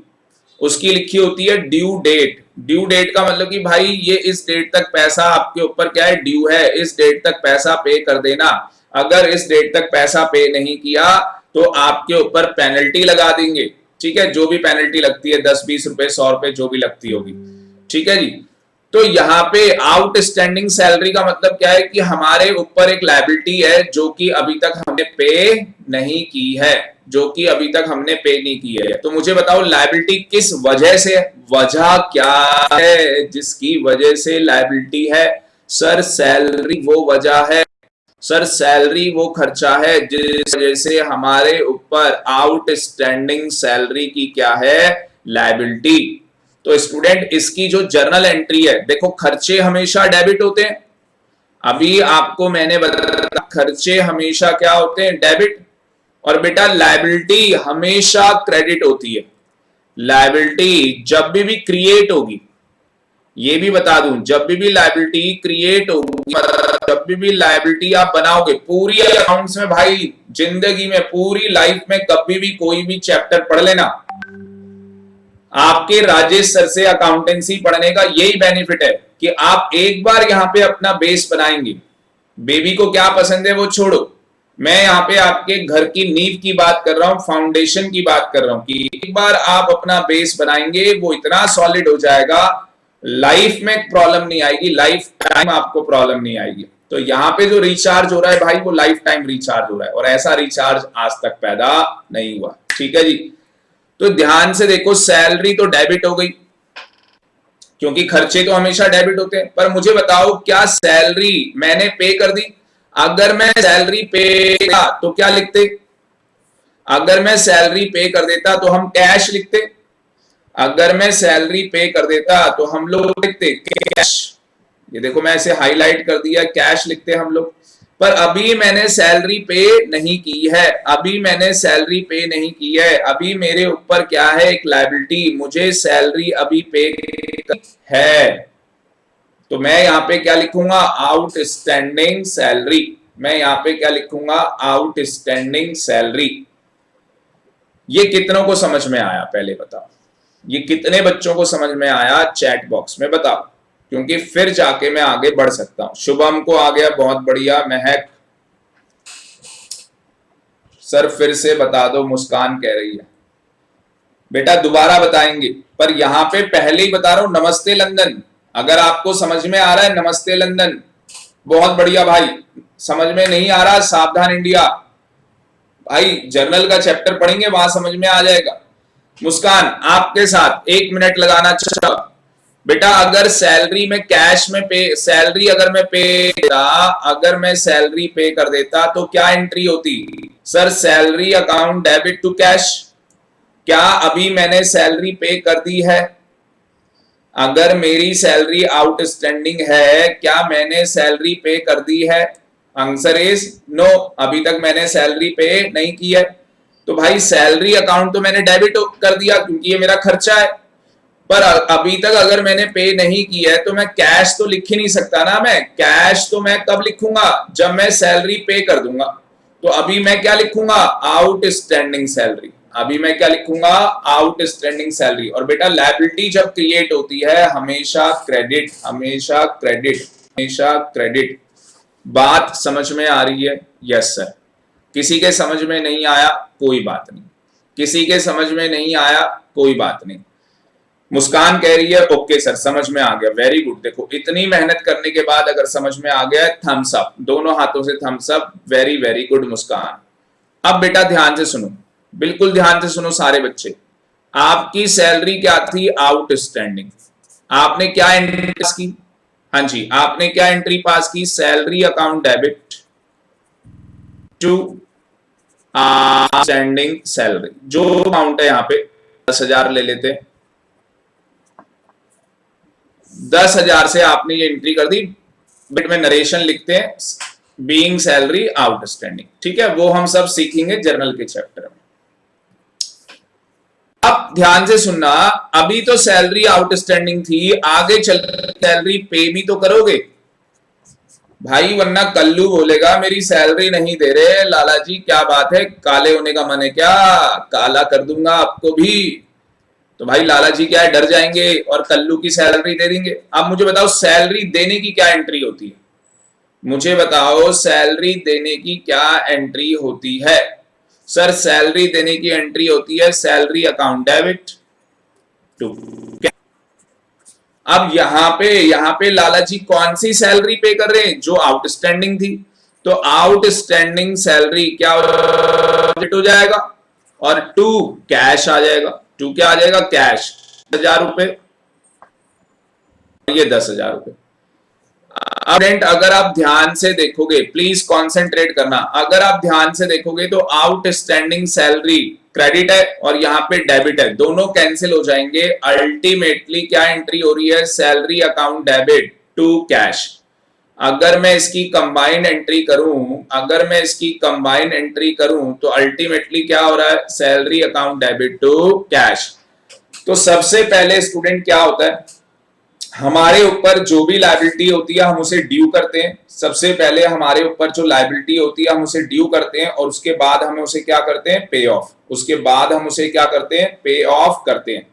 उसकी लिखी होती है ड्यू डेट। ड्यू डेट का मतलब कि भाई ये इस डेट तक पैसा आपके ऊपर क्या है, ड्यू है, इस डेट तक पैसा पे कर देना। अगर इस डेट तक पैसा पे नहीं किया तो आपके ऊपर पेनल्टी लगा देंगे, ठीक है। जो भी पेनल्टी लगती है 10-20 रुपए 100 रुपए जो भी लगती होगी, ठीक है जी। तो यहाँ पे आउटस्टैंडिंग सैलरी का मतलब क्या है कि हमारे ऊपर एक लायबिलिटी है जो कि अभी तक हमने पे नहीं की है, जो कि अभी तक हमने पे नहीं की है। तो मुझे बताओ लायबिलिटी किस वजह से, वजह क्या है जिसकी वजह से लायबिलिटी है? सर सैलरी वो वजह है, सर सैलरी वो खर्चा है जिस वजह से हमारे ऊपर आउटस्टैंडिंग सैलरी की क्या है, लायबिलिटी। तो स्टूडेंट इसकी जो जर्नल एंट्री है, देखो खर्चे हमेशा डेबिट होते हैं। अभी आपको मैंने बताया खर्चे हमेशा क्या होते हैं, डेबिट। और बेटा लायबिलिटी हमेशा क्रेडिट होती है। लायबिलिटी जब भी क्रिएट होगी, ये भी बता दूं, जब भी लायबिलिटी क्रिएट होगी, जब भी लायबिलिटी आप बनाओगे पूरी अकाउंट्स में, भाई जिंदगी में पूरी लाइफ में कभी भी कोई भी चैप्टर पढ़ लेना, आपके राजेश सर से अकाउंटेंसी पढ़ने का यही बेनिफिट है कि आप एक बार यहां पे अपना बेस बनाएंगे। बेबी को क्या पसंद है वो छोड़ो, मैं यहाँ पे आपके घर की नींव की बात कर रहा हूं, फाउंडेशन की बात कर रहा हूं कि एक बार आप अपना बेस बनाएंगे वो इतना सॉलिड हो जाएगा, लाइफ में प्रॉब्लम नहीं आएगी, लाइफ टाइम आपको प्रॉब्लम नहीं आएगी। तो यहाँ पे जो रिचार्ज हो रहा है भाई वो लाइफ टाइम रिचार्ज हो रहा है, और ऐसा रिचार्ज आज तक पैदा नहीं हुआ, ठीक है जी। तो ध्यान से देखो सैलरी तो डेबिट हो गई क्योंकि खर्चे तो हमेशा डेबिट होते हैं। पर मुझे बताओ क्या सैलरी मैंने पे कर दी? अगर मैं सैलरी पे तो क्या लिखते? अगर मैं सैलरी पे कर देता तो हम कैश लिखते। अगर मैं सैलरी पे कर देता तो हम लोग लिखते कैश। ये देखो मैं ऐसे हाईलाइट कर दिया, कैश लिखते हम लोग। पर अभी मैंने सैलरी पे नहीं की है, अभी मैंने सैलरी पे नहीं की है, अभी मेरे ऊपर क्या है, एक लायबिलिटी, मुझे सैलरी अभी पे है। तो मैं यहाँ पे क्या लिखूंगा, आउटस्टैंडिंग सैलरी। मैं यहाँ पे क्या लिखूंगा, आउटस्टैंडिंग सैलरी। ये कितनों को समझ में आया पहले बताओ, ये कितने बच्चों को समझ में आया चैट बॉक्स में बताओ, क्योंकि फिर जाके मैं आगे बढ़ सकता हूं। शुभम को आ गया, बहुत बढ़िया। महक सर फिर से बता दो, मुस्कान कह रही है। बेटा दोबारा बताएंगे, पर यहां पे पहले ही बता रहा हूं, नमस्ते लंदन, अगर आपको समझ में आ रहा है नमस्ते लंदन, बहुत बढ़िया भाई। समझ में नहीं आ रहा सावधान इंडिया, भाई जर्नल का चैप्टर पढ़ेंगे वहां समझ में आ जाएगा। मुस्कान आपके साथ 1 मिनट लगाना चाह बेटा, अगर सैलरी में कैश में पे, सैलरी अगर मैं पे देता, अगर मैं सैलरी पे कर देता तो क्या एंट्री होती? Sir salary account debit to cash. क्या अभी मैंने सैलरी पे कर दी है? अगर मेरी सैलरी आउटस्टैंडिंग है, क्या मैंने सैलरी पे कर दी है? आंसर इज नो, अभी तक मैंने सैलरी पे नहीं की है। तो भाई सैलरी अकाउंट तो मैंने डेबिट कर दिया क्योंकि ये मेरा खर्चा है, पर अभी तक अगर मैंने पे नहीं की है तो मैं कैश तो लिख ही नहीं सकता ना। मैं कैश तो मैं कब लिखूंगा? जब मैं सैलरी पे कर दूंगा। तो अभी मैं क्या लिखूंगा? Outstanding salary. अभी मैं क्या लिखूंगा? Outstanding salary. और बेटा लायबिलिटी जब क्रिएट होती है हमेशा क्रेडिट, हमेशा क्रेडिट, हमेशा क्रेडिट। बात समझ में आ रही है? Yes sir. किसी के समझ में नहीं आया कोई बात नहीं, किसी के समझ में नहीं आया कोई बात नहीं। मुस्कान कह रही है ओके सर समझ में आ गया, वेरी गुड। देखो इतनी मेहनत करने के बाद अगर समझ में आ गया, थम्स अप, दोनों हाथों से thumbs up, very very good Muskan. अब बेटा ध्यान से सुनो, बिल्कुल ध्यान से सुनो सारे बच्चे। आपकी सैलरी क्या थी? आउटस्टैंडिंग। आपने क्या एंट्री पास की? हाँ जी, आपने क्या एंट्री पास की? Salary account debit to outstanding salary. जो अमाउंट है यहाँ पे 10,000 ले लेते हैं, 10,000 से आपने ये एंट्री कर दी। बिट में नरेशन लिखते हैं बीइंग सैलरी आउटस्टैंडिंग, ठीक है, वो हम सब सीखेंगे जर्नल के चैप्टर में। अब ध्यान से सुनना, अभी तो सैलरी आउटस्टैंडिंग थी, आगे चल सैलरी पे भी तो करोगे भाई, वरना कल्लू बोलेगा मेरी सैलरी नहीं दे रहे लाला जी, क्या बात है, काले होने का मन है क्या? काला कर दूंगा आपको भी। तो भाई लाला जी क्या है, डर जाएंगे और कल्लू की सैलरी दे देंगे। अब मुझे बताओ सैलरी देने की क्या एंट्री होती है? मुझे बताओ सैलरी देने की क्या एंट्री होती है? सर सैलरी देने की एंट्री होती है सैलरी अकाउंट डेबिट टू। अब यहां पे लाला जी कौन सी सैलरी पे कर रहे हैं? जो आउटस्टैंडिंग थी। तो आउटस्टैंडिंग सैलरी क्या हो जाएगा और टू कैश आ जाएगा। टू क्या आ जाएगा? कैश। 10,000 रुपए, ये 10,000 रुपए। अब अगर आप ध्यान से देखोगे, प्लीज कॉन्सेंट्रेट करना, अगर आप ध्यान से देखोगे तो आउटस्टैंडिंग सैलरी क्रेडिट है और यहाँ पे डेबिट है, दोनों कैंसिल हो जाएंगे। अल्टीमेटली क्या एंट्री हो रही है? Salary account debit to cash. अगर मैं इसकी कंबाइंड एंट्री करूं, अगर मैं इसकी कंबाइंड एंट्री करूं तो अल्टीमेटली क्या हो रहा है? Salary account debit to cash. तो सबसे पहले स्टूडेंट क्या होता है, हमारे ऊपर जो भी लायबिलिटी होती है हम उसे ड्यू करते हैं। सबसे पहले हमारे ऊपर जो लायबिलिटी होती है हम उसे ड्यू करते हैं और उसके बाद हम उसे क्या करते हैं? पे ऑफ। उसके बाद हम उसे क्या करते हैं? पे ऑफ करते हैं।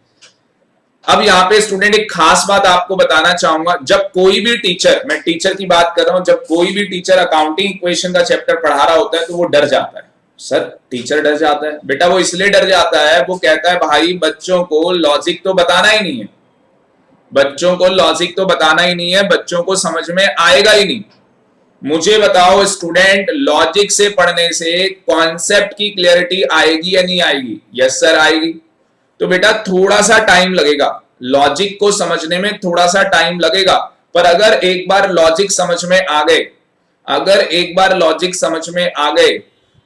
अब यहाँ पे स्टूडेंट एक खास बात आपको बताना चाहूंगा, जब कोई भी टीचर, मैं टीचर की बात कर रहा हूं, जब कोई भी टीचर अकाउंटिंग इक्वेशन का चैप्टर पढ़ा रहा होता है तो वो डर जाता है। सर टीचर डर जाता है? बेटा वो इसलिए डर जाता है, वो कहता है भाई बच्चों को लॉजिक तो बताना ही नहीं है, बच्चों को लॉजिक तो बताना ही नहीं है, बच्चों को समझ में आएगा ही नहीं। मुझे बताओ स्टूडेंट, लॉजिक से पढ़ने से कॉन्सेप्ट की क्लियरिटी आएगी या नहीं आएगी? यस सर आएगी। तो बेटा थोड़ा सा टाइम लगेगा, लॉजिक को समझने में थोड़ा सा टाइम लगेगा, पर अगर एक बार लॉजिक समझ में आ गए, अगर एक बार लॉजिक समझ में आ गए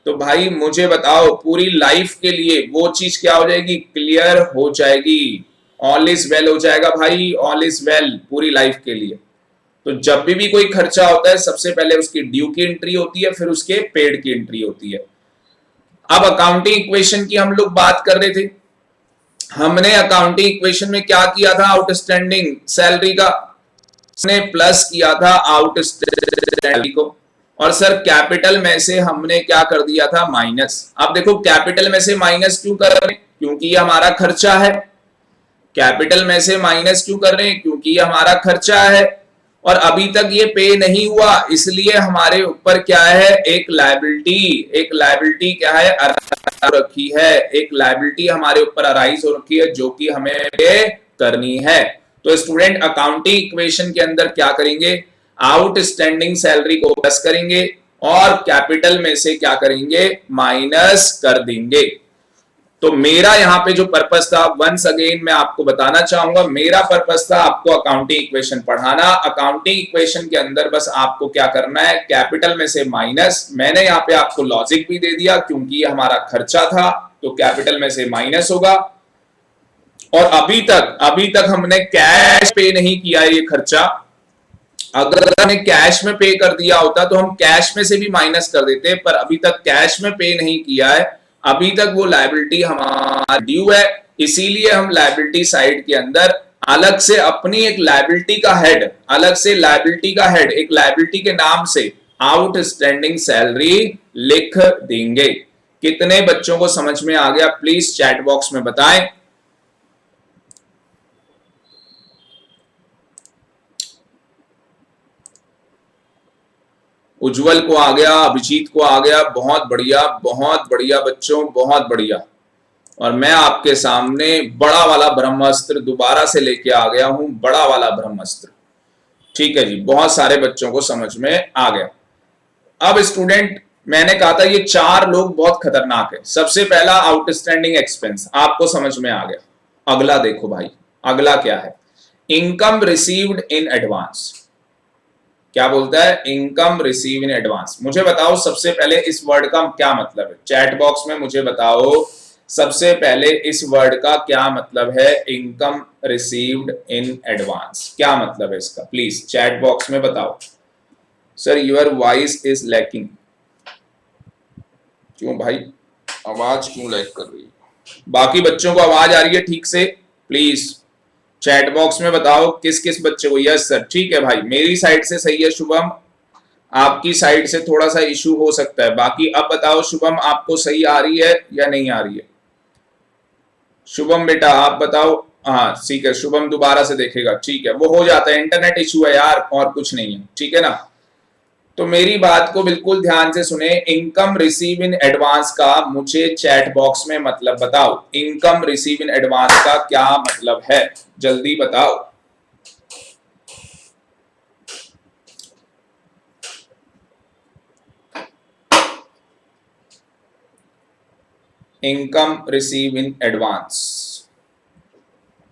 तो भाई मुझे बताओ पूरी लाइफ के लिए वो चीज क्या हो जाएगी? क्लियर हो जाएगी। ऑल इज वेल हो जाएगा भाई, ऑल इज वेल पूरी लाइफ के लिए। तो जब भी कोई खर्चा होता है सबसे पहले उसकी ड्यू की एंट्री होती है, फिर उसके पेड की एंट्री होती है। अब अकाउंटिंग इक्वेशन की हम लोग बात कर रहे थे, हमने अकाउंटिंग इक्वेशन में क्या किया था? आउटस्टैंडिंग सैलरी का ने प्लस किया था आउटस्टैंडिंग को, और सर कैपिटल में से हमने क्या कर दिया था? माइनस। अब देखो कैपिटल में से माइनस क्यों कर रहे हैं? क्योंकि ये हमारा खर्चा है। कैपिटल में से माइनस क्यों कर रहे हैं? क्योंकि ये हमारा खर्चा है और अभी तक ये पे नहीं हुआ, इसलिए हमारे ऊपर क्या है? एक लायबिलिटी, एक लायबिलिटी क्या है? रखी है, एक लायबिलिटी हमारे ऊपर अराइज हो रखी है जो कि हमें पे करनी है। तो स्टूडेंट अकाउंटिंग इक्वेशन के अंदर क्या करेंगे, आउटस्टैंडिंग सैलरी को प्लस करेंगे और कैपिटल में से क्या करेंगे, माइनस कर देंगे। तो मेरा यहां पे जो पर्पस था, वंस अगेन मैं आपको बताना चाहूंगा, मेरा पर्पस था आपको अकाउंटिंग इक्वेशन पढ़ाना। अकाउंटिंग इक्वेशन के अंदर बस आपको क्या करना है, कैपिटल में से माइनस। मैंने यहाँ पे आपको लॉजिक भी दे दिया, क्योंकि ये हमारा खर्चा था तो कैपिटल में से माइनस होगा। और अभी तक हमने कैश पे नहीं किया ये खर्चा। अगर हमने कैश में पे कर दिया होता तो हम कैश में से भी माइनस कर देते, पर अभी तक कैश में पे नहीं किया है, अभी तक वो लायबिलिटी हमारा ड्यू है। इसीलिए हम लायबिलिटी साइड के अंदर अलग से अपनी एक लायबिलिटी का हेड, अलग से लायबिलिटी का हेड, एक लायबिलिटी के नाम से आउटस्टैंडिंग सैलरी लिख देंगे। कितने बच्चों को समझ में आ गया, प्लीज चैट बॉक्स में बताएं। उज्जवल को आ गया, अभिजीत को आ गया, बहुत बढ़िया बच्चों, बहुत बढ़िया। और मैं आपके सामने बड़ा वाला ब्रह्मास्त्र दोबारा से लेके आ गया हूं, बड़ा वाला ब्रह्मास्त्र। ठीक है जी, बहुत सारे बच्चों को समझ में आ गया। अब स्टूडेंट, मैंने कहा था ये चार लोग बहुत खतरनाक है। सबसे पहला आउटस्टैंडिंग एक्सपेंस, आपको समझ में आ गया। अगला देखो भाई, अगला क्या है, इनकम रिसीव्ड इन एडवांस। क्या बोलता है, इनकम रिसीव इन एडवांस। मुझे बताओ सबसे पहले इस वर्ड का क्या मतलब है, चैट बॉक्स में मुझे बताओ सबसे पहले इस वर्ड का क्या मतलब है, इनकम रिसीव्ड इन एडवांस, क्या मतलब है इसका, प्लीज चैट बॉक्स में बताओ। Sir your voice is lacking. क्यों भाई, आवाज क्यों लैग कर रही है? बाकी बच्चों को आवाज आ रही है ठीक से? प्लीज चैट बॉक्स में बताओ किस किस बच्चे को। यस सर, ठीक है भाई, मेरी साइड से सही है शुभम, आपकी साइड से थोड़ा सा इशू हो सकता है। बाकी अब बताओ शुभम, आपको सही आ रही है या नहीं आ रही है? शुभम बेटा आप बताओ। हाँ ठीक है, शुभम दोबारा से देखेगा, ठीक है, वो हो जाता है, इंटरनेट इशू है यार, और कुछ नहीं है, ठीक है ना। तो मेरी बात को बिल्कुल ध्यान से सुने, इनकम रिसीव इन एडवांस का मुझे चैट बॉक्स में मतलब बताओ। इनकम रिसीव इन एडवांस का क्या मतलब है, जल्दी बताओ। Income receive in advance,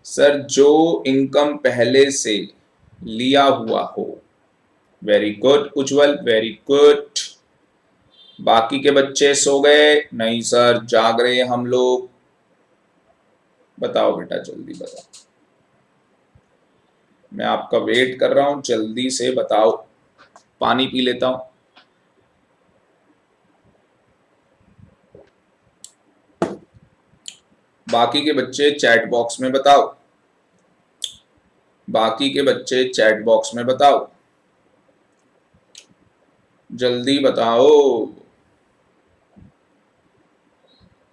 sir जो इनकम पहले से लिया हुआ हो। वेरी गुड उज्जवल, वेरी गुड। बाकी के बच्चे सो गए? नहीं सर, जाग रहे हम लोग। बताओ बेटा, जल्दी बताओ, मैं आपका वेट कर रहा हूं, जल्दी से बताओ। पानी पी लेता हूं। बाकी के बच्चे चैट बॉक्स में बताओ, बाकी के बच्चे चैट बॉक्स में बताओ, जल्दी बताओ।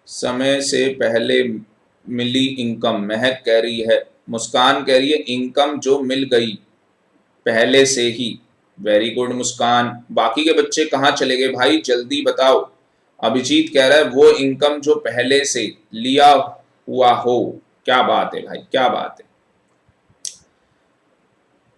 समय से पहले मिली इनकम, महक कह रही है, मुस्कान कह रही है इनकम जो मिल गई पहले से ही। वेरी गुड मुस्कान। बाकी के बच्चे कहाँ चले गए भाई, जल्दी बताओ। अभिजीत कह रहा है वो इनकम जो पहले से लिया हुआ हो। क्या बात है भाई, क्या बात है।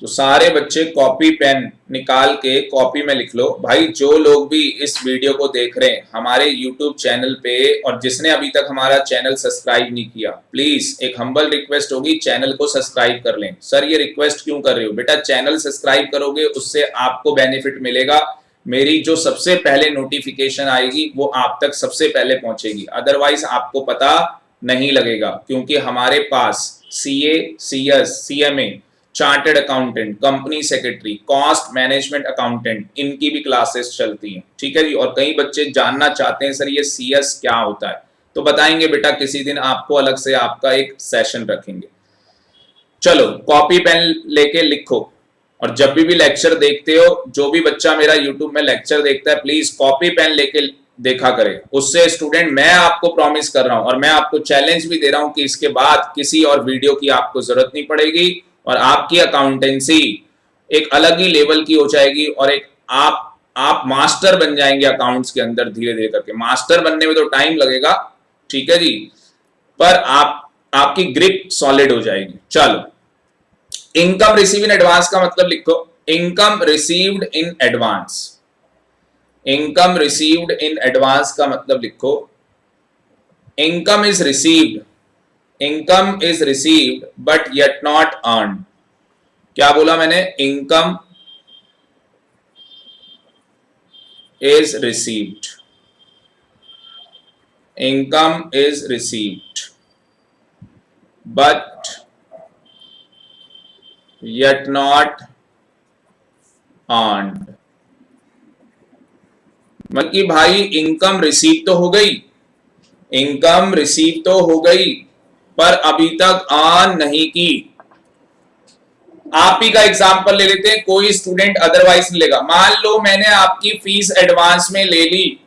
तो सारे बच्चे कॉपी पेन निकाल के कॉपी में लिख लो भाई। जो लोग भी इस वीडियो को देख रहे हैं हमारे यूट्यूब चैनल पे, और जिसने अभी तक हमारा चैनल सब्सक्राइब नहीं किया, प्लीज एक हम्बल रिक्वेस्ट होगी, चैनल को सब्सक्राइब कर लें। सर ये रिक्वेस्ट क्यों कर रहे हो बेटा, चैनल सब्सक्राइब करोगे उससे आपको बेनिफिट मिलेगा, मेरी जो सबसे पहले नोटिफिकेशन आएगी वो आप तक सबसे पहले पहुंचेगी, अदरवाइज आपको पता नहीं लगेगा। क्योंकि हमारे पास CA, CS, CMA, chartered accountant, company secretary, cost management accountant, इनकी भी क्लासेस चलती हैं, ठीक है जी। और कई बच्चे जानना चाहते हैं सर ये सीएस क्या होता है, तो बताएंगे बेटा किसी दिन, आपको अलग से आपका एक सेशन रखेंगे। चलो कॉपी पेन लेके लिखो, और जब भी लेक्चर देखते हो, जो भी बच्चा मेरा यूट्यूब में लेक्चर देखता है प्लीज कॉपी पेन लेके देखा करे। उससे स्टूडेंट मैं आपको प्रॉमिस कर रहा हूं, और मैं आपको चैलेंज भी दे रहा हूं कि इसके बाद किसी और वीडियो की आपको जरूरत नहीं पड़ेगी, और आपकी अकाउंटेंसी एक अलग ही लेवल की हो जाएगी, और एक आप मास्टर बन जाएंगे अकाउंट्स के अंदर धीरे धीरे करके। मास्टर बनने में तो टाइम लगेगा, ठीक है जी, पर आपकी ग्रिप सॉलिड हो जाएगी। चलो इनकम रिसीव इन एडवांस का मतलब लिखो, income received in advance. Income received in advance का मतलब लिखो, income is received, income is received but yet not earned. क्या बोला मैंने? Income is received, income is received but yet not earned. मतलब कि भाई इनकम रिसीव तो हो गई, इनकम रिसीव तो हो गई, पर अभी तक अर्न नहीं की। आप ही का एग्जांपल ले लेते हैं, कोई स्टूडेंट अदरवाइज लेगा। मान लो मैंने आपकी फीस एडवांस में ले ली,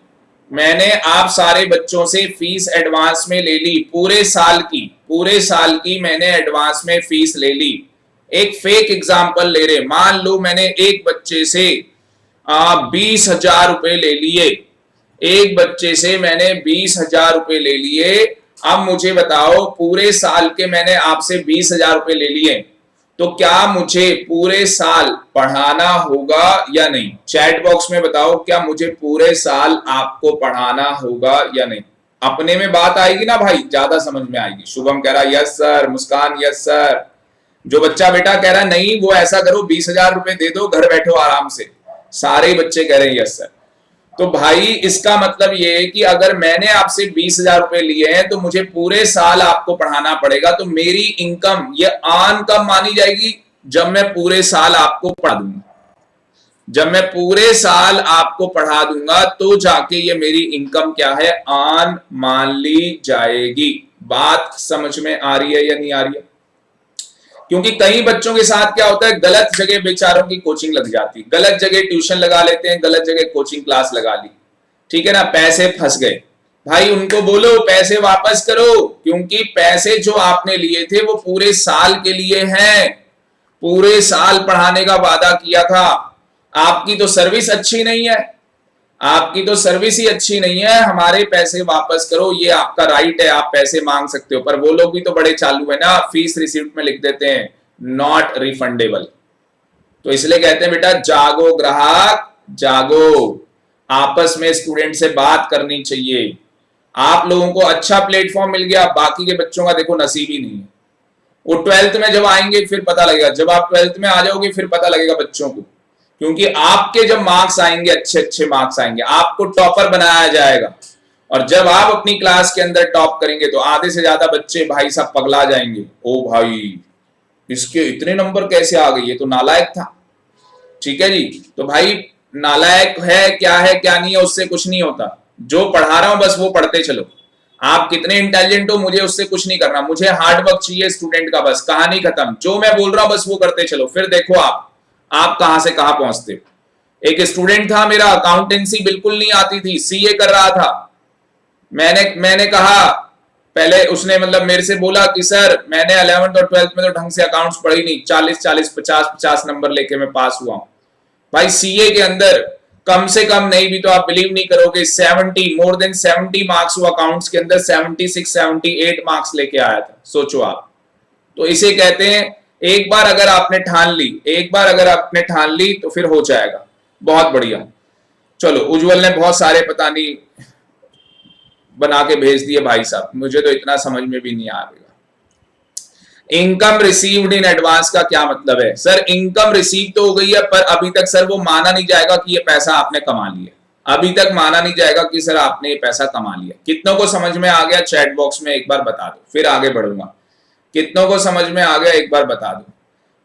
मैंने आप सारे बच्चों से फीस एडवांस में ले ली, पूरे साल की मैंने एडवांस में फीस ले ली। एक फेक एग्जांपल ले रहे, मान लो मैंने एक बच्चे से 20,000 रुपए ले लिए, एक बच्चे से मैंने 20,000 रुपए ले लिए। अब मुझे बताओ, पूरे साल के मैंने आपसे 20,000 रुपए ले लिए, तो क्या मुझे पूरे साल पढ़ाना होगा या नहीं? चैट बॉक्स में बताओ, क्या मुझे पूरे साल आपको पढ़ाना होगा या नहीं? अपने में बात आएगी ना भाई, ज्यादा समझ में आएगी। शुभम कह रहा यस सर, मुस्कान यस सर। जो बच्चा बेटा कह रहा नहीं, वो ऐसा करो 20,000 रुपए दे दो, घर बैठो आराम से, सारे बच्चे कह रहे हैं यस सर। तो भाई इसका मतलब ये है कि अगर मैंने आपसे 20,000 रुपए लिए हैं तो मुझे पूरे साल आपको पढ़ाना पड़ेगा। तो मेरी इनकम ये अर्न कब मानी जाएगी? जब मैं पूरे साल आपको पढ़ा दूंगा, जब मैं पूरे साल आपको पढ़ा दूंगा तो जाके ये मेरी इनकम क्या है? अर्न मान ली जाएगी। बात समझ में आ रही है या नहीं आ रही है? क्योंकि कई बच्चों के साथ क्या होता है, गलत जगह बेचारों की कोचिंग लग जाती, गलत जगह ट्यूशन लगा लेते हैं, गलत जगह कोचिंग क्लास लगा ली, ठीक है ना, पैसे फंस गए। भाई उनको बोलो पैसे वापस करो, क्योंकि पैसे जो आपने लिए थे वो पूरे साल के लिए हैं, पूरे साल पढ़ाने का वादा किया था। आपकी तो सर्विस अच्छी नहीं है, आपकी तो सर्विस ही अच्छी नहीं है, हमारे पैसे वापस करो। ये आपका राइट है, आप पैसे मांग सकते हो। पर वो लोग भी तो बड़े चालू है ना, फीस रिसीप्ट में लिख देते हैं नॉट रिफंडेबल। तो इसलिए कहते हैं बेटा जागो ग्राहक जागो, आपस में स्टूडेंट से बात करनी चाहिए। आप लोगों को अच्छा प्लेटफॉर्म मिल गया, बाकी के बच्चों का देखो नसीब ही नहीं है। वो 12th में जब आएंगे फिर पता लगेगा, जब आप 12th में आ जाओगे फिर पता लगेगा बच्चों को, क्योंकि आपके जब मार्क्स आएंगे, अच्छे अच्छे मार्क्स आएंगे, आपको टॉपर बनाया जाएगा। और जब आप अपनी क्लास के अंदर टॉप करेंगे तो आधे से ज्यादा बच्चे भाई साहब पगला जाएंगे। ओ भाई इसके इतने नंबर कैसे आ गए, ये तो नालायक था। ठीक है जी, तो भाई नालायक है क्या नहीं है उससे कुछ नहीं होता, जो पढ़ा रहा हूं बस वो पढ़ते चलो। आप कितने इंटेलिजेंट हो मुझे उससे कुछ नहीं करना, मुझे हार्ड वर्क चाहिए स्टूडेंट का, बस कहानी खत्म। जो मैं बोल रहा हूं बस वो करते चलो, फिर देखो आप कहां से कहां पहुंचते। एक स्टूडेंट था मेरा, अकाउंटेंसी बिल्कुल नहीं आती थी, सीए कर रहा था। मैंने कहा, पहले उसने मतलब मेरे से बोला कि सर मैंने 11th और 12th में तो ढंग से अकाउंट्स पढ़ी नहीं, 40 50 नंबर लेके मैं पास हुआ हूं। भाई सीए के अंदर कम से कम नहीं भी तो आप बिलीव नहीं करोगे 70 मोर देन 70 मार्क्स हुआ, अकाउंट्स के अंदर 76 78 मार्क्स लेके आया था, सोचो आप। तो इसे कहते हैं एक बार अगर आपने ठान ली, एक बार अगर आपने ठान ली तो फिर हो जाएगा। बहुत बढ़िया, चलो उज्जवल ने बहुत सारे पता नहीं बना के भेज दिए भाई साहब, मुझे तो इतना समझ में भी नहीं आ रहा। इनकम रिसीव्ड इन एडवांस का क्या मतलब है? सर इनकम रिसीव तो हो गई है, पर अभी तक सर वो माना नहीं जाएगा कि ये पैसा आपने कमा लिया, अभी तक माना नहीं जाएगा कि सर आपने ये पैसा कमा लिया। कितनों को समझ में आ गया चैट बॉक्स में एक बार बता दो, फिर आगे बढ़ूंगा। कितनों को समझ में आ गया एक बार बता दो।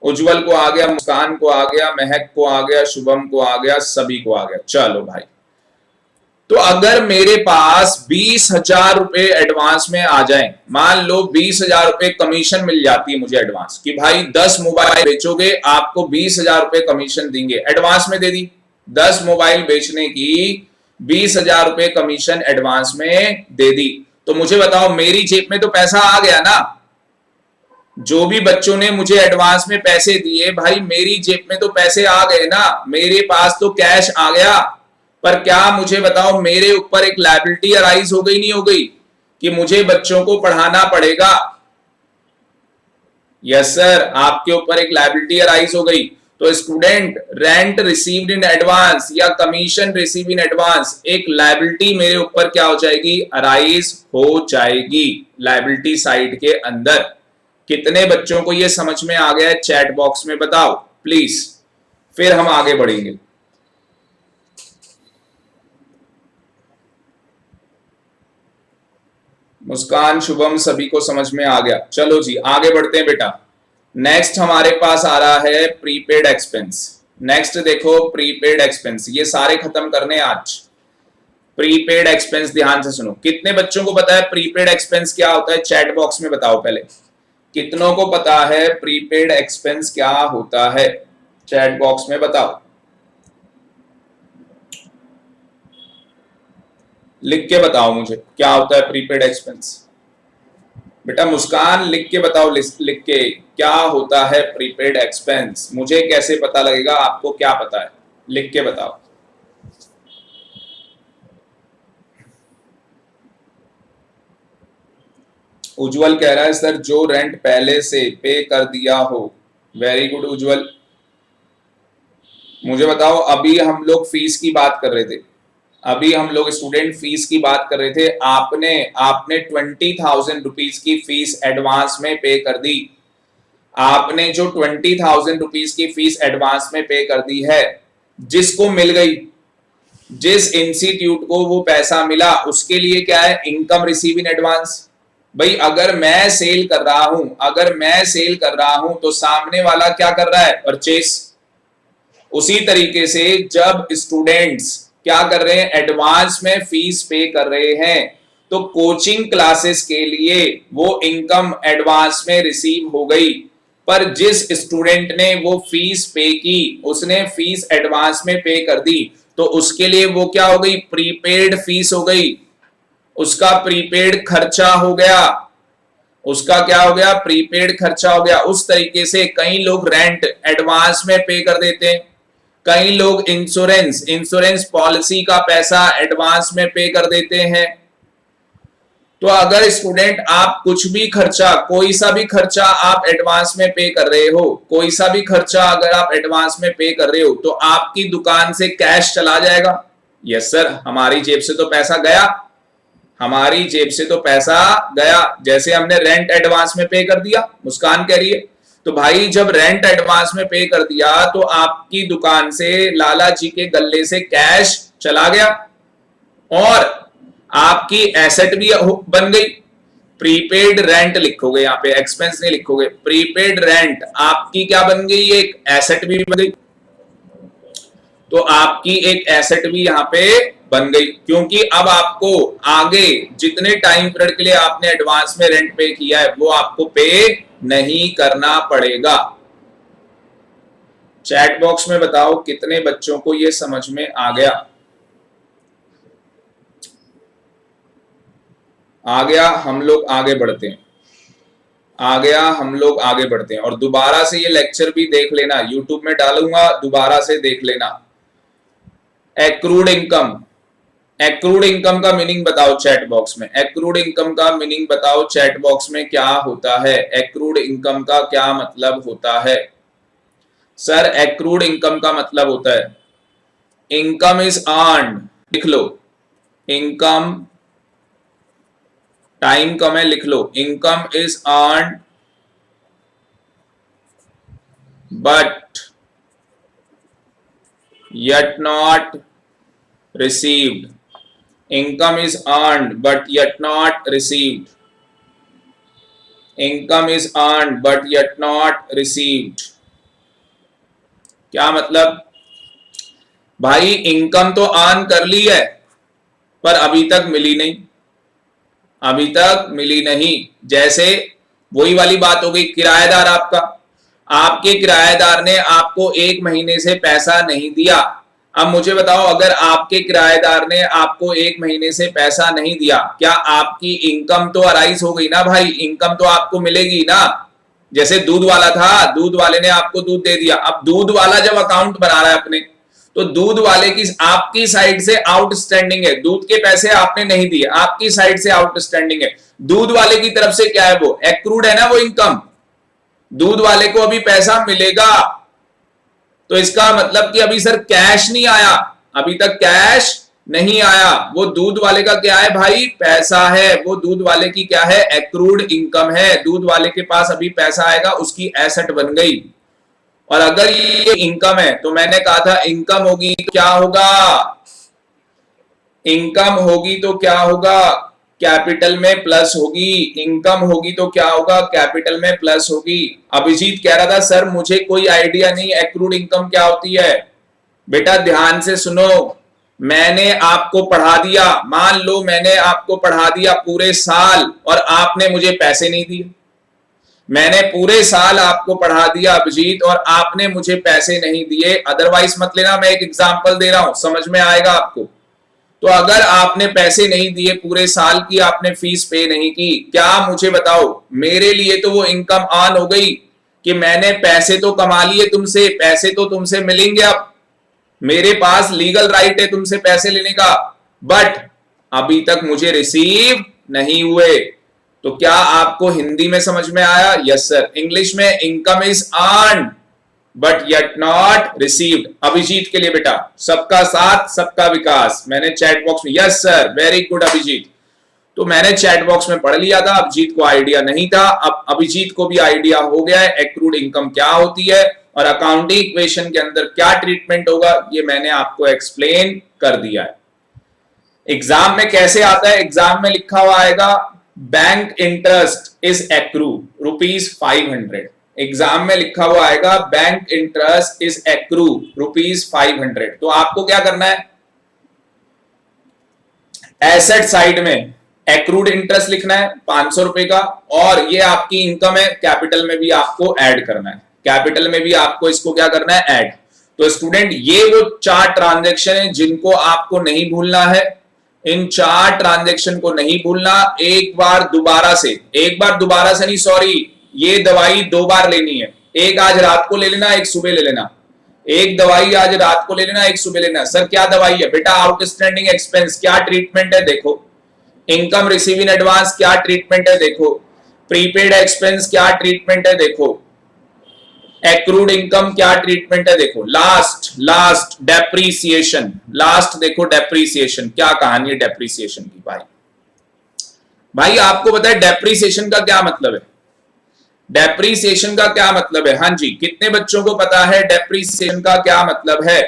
उज्जवल को आ गया, मुस्कान को आ गया, महक को आ गया, शुभम को आ गया, सभी को आ गया। चलो भाई, तो अगर मेरे पास 20,000 रुपए एडवांस में आ जाए, मान लो 20,000 रुपए कमीशन मिल जाती है मुझे एडवांस कि भाई 10 मोबाइल बेचोगे आपको 20,000 रुपए कमीशन देंगे, एडवांस में दे दी। 10 मोबाइल बेचने की 20,000 रुपए कमीशन एडवांस में दे दी, तो मुझे बताओ मेरी जेब में तो पैसा आ गया ना। जो भी बच्चों ने मुझे एडवांस में पैसे दिए भाई मेरी जेब में तो पैसे आ गए ना, मेरे पास तो कैश आ गया। पर क्या मुझे बताओ मेरे ऊपर एक लायबिलिटी अराइज हो गई नहीं हो गई कि मुझे बच्चों को पढ़ाना पड़ेगा? यस सर, आपके ऊपर एक लायबिलिटी अराइज हो गई, तो student rent received in advance या कमीशन रिसीव इन एडवांस, एक लायबिलिटी मेरे ऊपर क्या हो जाएगी, अराइज हो जाएगी लायबिलिटी साइड के अंदर। कितने बच्चों को ये समझ में आ गया है, चैट बॉक्स में बताओ प्लीज, फिर हम आगे बढ़ेंगे। मुस्कान, शुभम, सभी को समझ में आ गया। चलो जी आगे बढ़ते हैं बेटा। नेक्स्ट हमारे पास आ रहा है प्रीपेड एक्सपेंस। नेक्स्ट देखो प्रीपेड एक्सपेंस, ये सारे खत्म करने आज। प्रीपेड एक्सपेंस ध्यान से सुनो। कितने बच्चों को पता है प्रीपेड एक्सपेंस क्या होता है, चैट बॉक्स में बताओ पहले। कितनों को पता है प्रीपेड एक्सपेंस क्या होता है, चैट बॉक्स में बताओ, लिख के बताओ मुझे क्या होता है प्रीपेड एक्सपेंस। बेटा मुस्कान लिख के बताओ, लिख के, क्या होता है प्रीपेड एक्सपेंस। मुझे कैसे पता लगेगा आपको क्या पता है, लिख के बताओ। उज्जवल कह रहा है सर जो रेंट पहले से पे कर दिया हो। वेरी गुड उज्जवल। मुझे बताओ, अभी हम लोग फीस की बात कर रहे थे, अभी हम लोग स्टूडेंट फीस की बात कर रहे थे। आपने आपने 20,000 रुपीज की फीस एडवांस में पे कर दी। आपने जो 20,000 रुपीज की फीस एडवांस में पे कर दी है, जिसको मिल गई, जिस इंस्टीट्यूट को वो पैसा मिला, उसके लिए क्या है, इनकम रिसीव इन एडवांस। भाई अगर मैं सेल कर रहा हूं, अगर मैं सेल कर रहा हूं तो सामने वाला क्या कर रहा है, परचेस। उसी तरीके से जब स्टूडेंट्स क्या कर रहे हैं, एडवांस में फीस पे कर रहे हैं, तो कोचिंग क्लासेस के लिए वो इनकम एडवांस में रिसीव हो गई। पर जिस स्टूडेंट ने वो फीस पे की, उसने फीस एडवांस में पे कर दी, तो उसके लिए वो क्या हो गई, प्रीपेड फीस हो गई, उसका प्रीपेड खर्चा हो गया, उसका क्या हो गया, प्रीपेड खर्चा हो गया। उस तरीके से कई लोग रेंट एडवांस में पे कर देते हैं, कई लोग इंश्योरेंस पॉलिसी का पैसा एडवांस में पे कर देते हैं। तो अगर स्टूडेंट आप कुछ भी खर्चा, कोई सा भी खर्चा आप एडवांस में पे कर रहे हो, कोई सा भी खर्चा अगर आप एडवांस में पे कर रहे हो, तो आपकी दुकान से कैश चला जाएगा। यस सर, हमारी जेब से तो पैसा गया, हमारी जेब से तो पैसा गया, जैसे हमने रेंट एडवांस में पे कर दिया, मुस्कान कह रही है। तो भाई जब रेंट एडवांस में पे कर दिया, तो आपकी दुकान से, लाला जी के गल्ले से कैश चला गया और आपकी एसेट भी बन गई। प्रीपेड रेंट लिखोगे यहाँ पे, एक्सपेंस नहीं लिखोगे, प्रीपेड रेंट आपकी क्या बन गई, एक एसेट भी बन गई। तो आपकी एक एसेट भी यहाँ पे बन गई, क्योंकि अब आपको आगे जितने टाइम पीरियड के लिए आपने एडवांस में रेंट पे किया है, वो आपको पे नहीं करना पड़ेगा। चैट बॉक्स में बताओ कितने बच्चों को ये समझ में आ गया। आ गया, हम लोग आगे बढ़ते हैं, आ गया, हम लोग आगे बढ़ते हैं। और दोबारा से ये लेक्चर भी देख लेना, यूट्यूब में डालूंगा, दोबारा से देख लेना। एक्रूड इनकम, एक्रूड इनकम का मीनिंग बताओ चैट बॉक्स में, एक्रूड इनकम का मीनिंग बताओ चैट बॉक्स में, क्या होता है एक्रूड इनकम का, क्या मतलब होता है। सर एक्रूड इनकम का मतलब होता है, इनकम इज अर्न्ड, लिख लो, इनकम, टाइम कम है लिख लो, income is earned but yet not received, income is earned but yet not received, income is earned but yet not received। क्या मतलब, भाई इनकम तो अर्न कर ली है पर अभी तक मिली नहीं, अभी तक मिली नहीं। जैसे वही वाली बात हो गई, किराएदार आपका, आपके किराएदार ने आपको 1 महीने से पैसा नहीं दिया। अब मुझे बताओ, अगर आपके किराएदार ने आपको 1 महीने से पैसा नहीं दिया, क्या आपकी इनकम तो अराइज हो गई ना भाई, इनकम तो आपको मिलेगी ना। जैसे दूध वाला था, दूध वाले ने आपको दूध दे दिया, अब दूध वाला जब अकाउंट बना रहा है अपने, तो दूध वाले की आपकी साइड से आउटस्टैंडिंग है, दूध के पैसे आपने नहीं दिए, आपकी साइड से आउटस्टैंडिंग है, दूध वाले की तरफ से क्या है, वो एक्रूड है ना वो इनकम। दूध वाले को अभी पैसा मिलेगा, तो इसका मतलब कि अभी सर कैश नहीं आया, अभी तक कैश नहीं आया। वो दूध वाले का क्या है भाई, पैसा है। वो दूध वाले की क्या है, एक्रूड इनकम है। दूध वाले के पास अभी पैसा आएगा, उसकी एसेट बन गई। और अगर ये इनकम है तो मैंने कहा था इनकम होगी तो क्या होगा, इनकम होगी तो क्या होगा, कैपिटल में प्लस होगी। इनकम होगी तो क्या होगा, कैपिटल में प्लस होगी। अभिजीत कह रहा था सर मुझे कोई आइडिया नहीं एक्रूड इनकम क्या होती है। बेटा ध्यान से सुनो, मैंने आपको पढ़ा दिया, मान लो मैंने आपको पढ़ा दिया पूरे साल और आपने मुझे पैसे नहीं दिए। मैंने पूरे साल आपको पढ़ा दिया अभिजीत और आपने मुझे पैसे नहीं दिए, अदरवाइज मत लेना, मैं एक एग्जांपल दे रहा हूं, समझ में आएगा आपको। तो अगर आपने पैसे नहीं दिए पूरे साल की, आपने फीस पे नहीं की, क्या मुझे बताओ, मेरे लिए तो वो इनकम ऑन हो गई कि मैंने पैसे तो कमा लिए तुमसे, पैसे तो तुमसे मिलेंगे, अब मेरे पास लीगल राइट है तुमसे पैसे लेने का, बट अभी तक मुझे रिसीव नहीं हुए। तो क्या आपको हिंदी में समझ में आया, यस सर। इंग्लिश में income is earned but yet not received. Abhijeet के लिए बेटा, सबका साथ सबका विकास, मैंने चैट बॉक्स में, yes sir very good Abhijeet. तो मैंने चैट बॉक्स में पढ़ लिया था, अभिजीत को आइडिया नहीं था, अब अभिजीत को भी आइडिया हो गया है एक्रूड इनकम क्या होती है और अकाउंटिंग इक्वेशन के अंदर क्या ट्रीटमेंट होगा, ये मैंने आपको एक्सप्लेन कर दिया है। एग्जाम में कैसे आता है, एग्जाम में लिखा हुआ आएगा bank interest is accrue ₹500। Exam में लिखा हुआ आएगा बैंक इंटरेस्ट इज एक्रू ₹500। तो आपको क्या करना है, एसेट साइड में एक्रूड इंटरेस्ट लिखना है ₹500 का, और ये आपकी इनकम है, कैपिटल में भी आपको ऐड करना है, कैपिटल में भी आपको इसको क्या करना है, ऐड। तो स्टूडेंट ये वो 4 ट्रांजैक्शन है जिनको आपको नहीं भूलना है, इन 4 ट्रांजैक्शन को नहीं भूलना। एक बार दोबारा से नहीं, सॉरी, ये दवाई 2 बार लेनी है, एक आज रात को ले लेना, एक सुबह ले लेना। एक दवाई आज रात को ले लेना, एक सुबह लेना। सर क्या दवाई है बेटा, आउटस्टैंडिंग एक्सपेंस क्या ट्रीटमेंट है देखो, इनकम रिसीव इन एडवांस क्या ट्रीटमेंट है देखो, प्रीपेड एक्सपेंस क्या ट्रीटमेंट है देखो, एक्रूड इनकम क्या ट्रीटमेंट है देखो, लास्ट डेप्रीसिएशन, लास्ट देखो डेप्रीसिएशन क्या कहानी है डेप्रीसिएशन की। भाई आपको पता है डेप्रीसिएशन का क्या मतलब है, डेप्रीसिएशन का क्या मतलब है, हाँ जी, कितने बच्चों को पता है डेप्रीसिएशन का क्या मतलब है।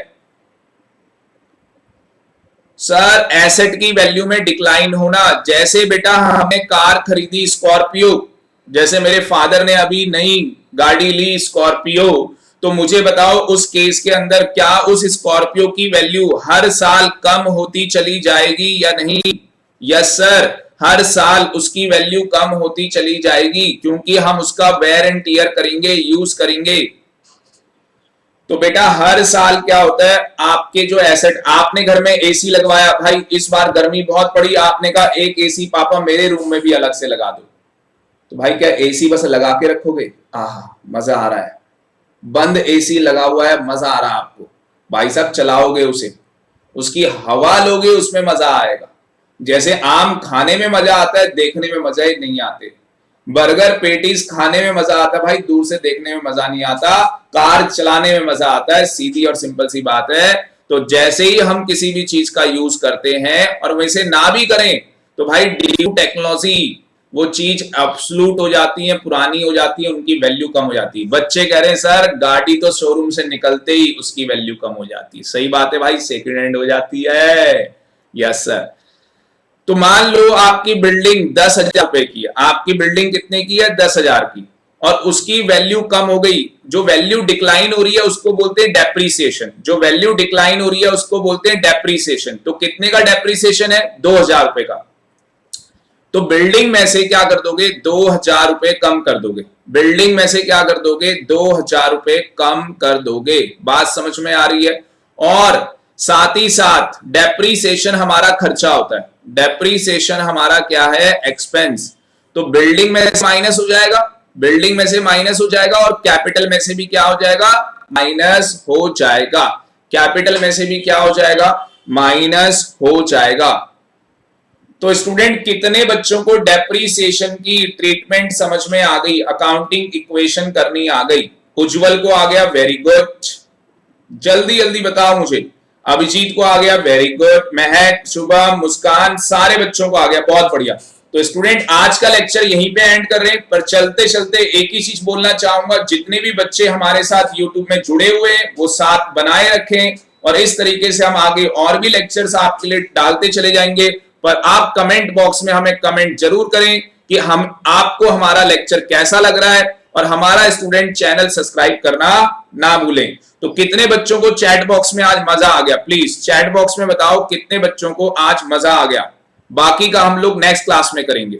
सर एसेट की वैल्यू में डिक्लाइन होना, जैसे बेटा हमने कार खरीदी स्कॉर्पियो, जैसे मेरे फादर ने अभी नई गाड़ी ली स्कॉर्पियो, तो मुझे बताओ उस केस के अंदर क्या उस स्कॉर्पियो की वैल्यू हर साल कम होती चली जाएगी या नहीं, यस सर, हर साल उसकी वैल्यू कम होती चली जाएगी क्योंकि हम उसका वेयर एंड टियर करेंगे, यूज करेंगे। तो बेटा हर साल क्या होता है, आपके जो एसेट, आपने घर में एसी लगवाया, भाई इस बार गर्मी बहुत पड़ी, आपने कहा एक एसी पापा मेरे रूम में भी अलग से लगा दो, तो भाई क्या एसी बस लगा के रखोगे, आहा मजा आ रहा है, बंद एसी लगा हुआ है मजा आ रहा है आपको, भाई साहब चलाओगे उसे, उसकी हवा लोगे, उसमें मजा आएगा। जैसे आम खाने में मजा आता है, देखने में मजा ही नहीं आते। बर्गर पेटीज खाने में मजा आता है भाई, दूर से देखने में मजा नहीं आता। कार चलाने में मजा आता है, सीधी और सिंपल सी बात है। तो जैसे ही हम किसी भी चीज का यूज करते हैं और वैसे ना भी करें तो भाई ड्यू टेक्नोलॉजी वो चीज एब्सोल्यूट हो जाती है, पुरानी हो जाती है, उनकी वैल्यू कम हो जाती है। बच्चे कह रहे हैं सर गाड़ी तो शोरूम से निकलते ही उसकी वैल्यू कम हो जाती है, सही बात है भाई, सेकंड हैंड हो जाती है, यस सर। तो मान लो आपकी बिल्डिंग 10,000 रुपए की है, आपकी बिल्डिंग कितने की है, 10,000 की, और उसकी वैल्यू कम हो गई, जो वैल्यू डिक्लाइन हो रही है उसको बोलते हैं डेप्रीसिएशन, जो वैल्यू डिक्लाइन हो रही है उसको बोलते हैं डेप्रीसिएशन। तो कितने का डेप्रीसिएशन है, 2,000 रुपए का। तो बिल्डिंग में से क्या कर दोगे, 2,000 रुपए कम कर दोगे, बिल्डिंग में से क्या कर दोगे, 2,000 रुपए कम कर दोगे। बात समझ में आ रही है। और साथ ही साथ डेप्रीसिएशन हमारा खर्चा होता है, डेप्रीसिएशन हमारा क्या है, एक्सपेंस। तो बिल्डिंग में से माइनस हो जाएगा, बिल्डिंग में से माइनस हो जाएगा, और कैपिटल में से भी क्या हो जाएगा, माइनस हो जाएगा, कैपिटल में से भी क्या हो जाएगा, माइनस हो जाएगा। तो स्टूडेंट कितने बच्चों को डेप्रीसिएशन की ट्रीटमेंट समझ में आ गई, अकाउंटिंग इक्वेशन करनी आ गई? उज्जवल को आ गया, वेरी गुड, जल्दी जल्दी बताओ मुझे। अभिजीत को आ गया, वेरी गुड। महक, शुभम, मुस्कान, सारे बच्चों को आ गया, बहुत बढ़िया। तो स्टूडेंट आज का लेक्चर यहीं पे एंड कर रहे हैं, पर चलते चलते एक ही चीज बोलना चाहूंगा, जितने भी बच्चे हमारे साथ यूट्यूब में जुड़े हुए हैं वो साथ बनाए रखें, और इस तरीके से हम आगे और भी लेक्चर्स आपके लिए डालते चले जाएंगे। पर आप कमेंट बॉक्स में हमें कमेंट जरूर करें कि हम आपको हमारा लेक्चर कैसा लग रहा है, और हमारा स्टूडेंट चैनल सब्सक्राइब करना ना भूलें। तो कितने बच्चों को चैट बॉक्स में आज मजा आ गया, प्लीज चैट बॉक्स में बताओ कितने बच्चों को आज मजा आ गया। बाकी का हम लोग नेक्स्ट क्लास में करेंगे।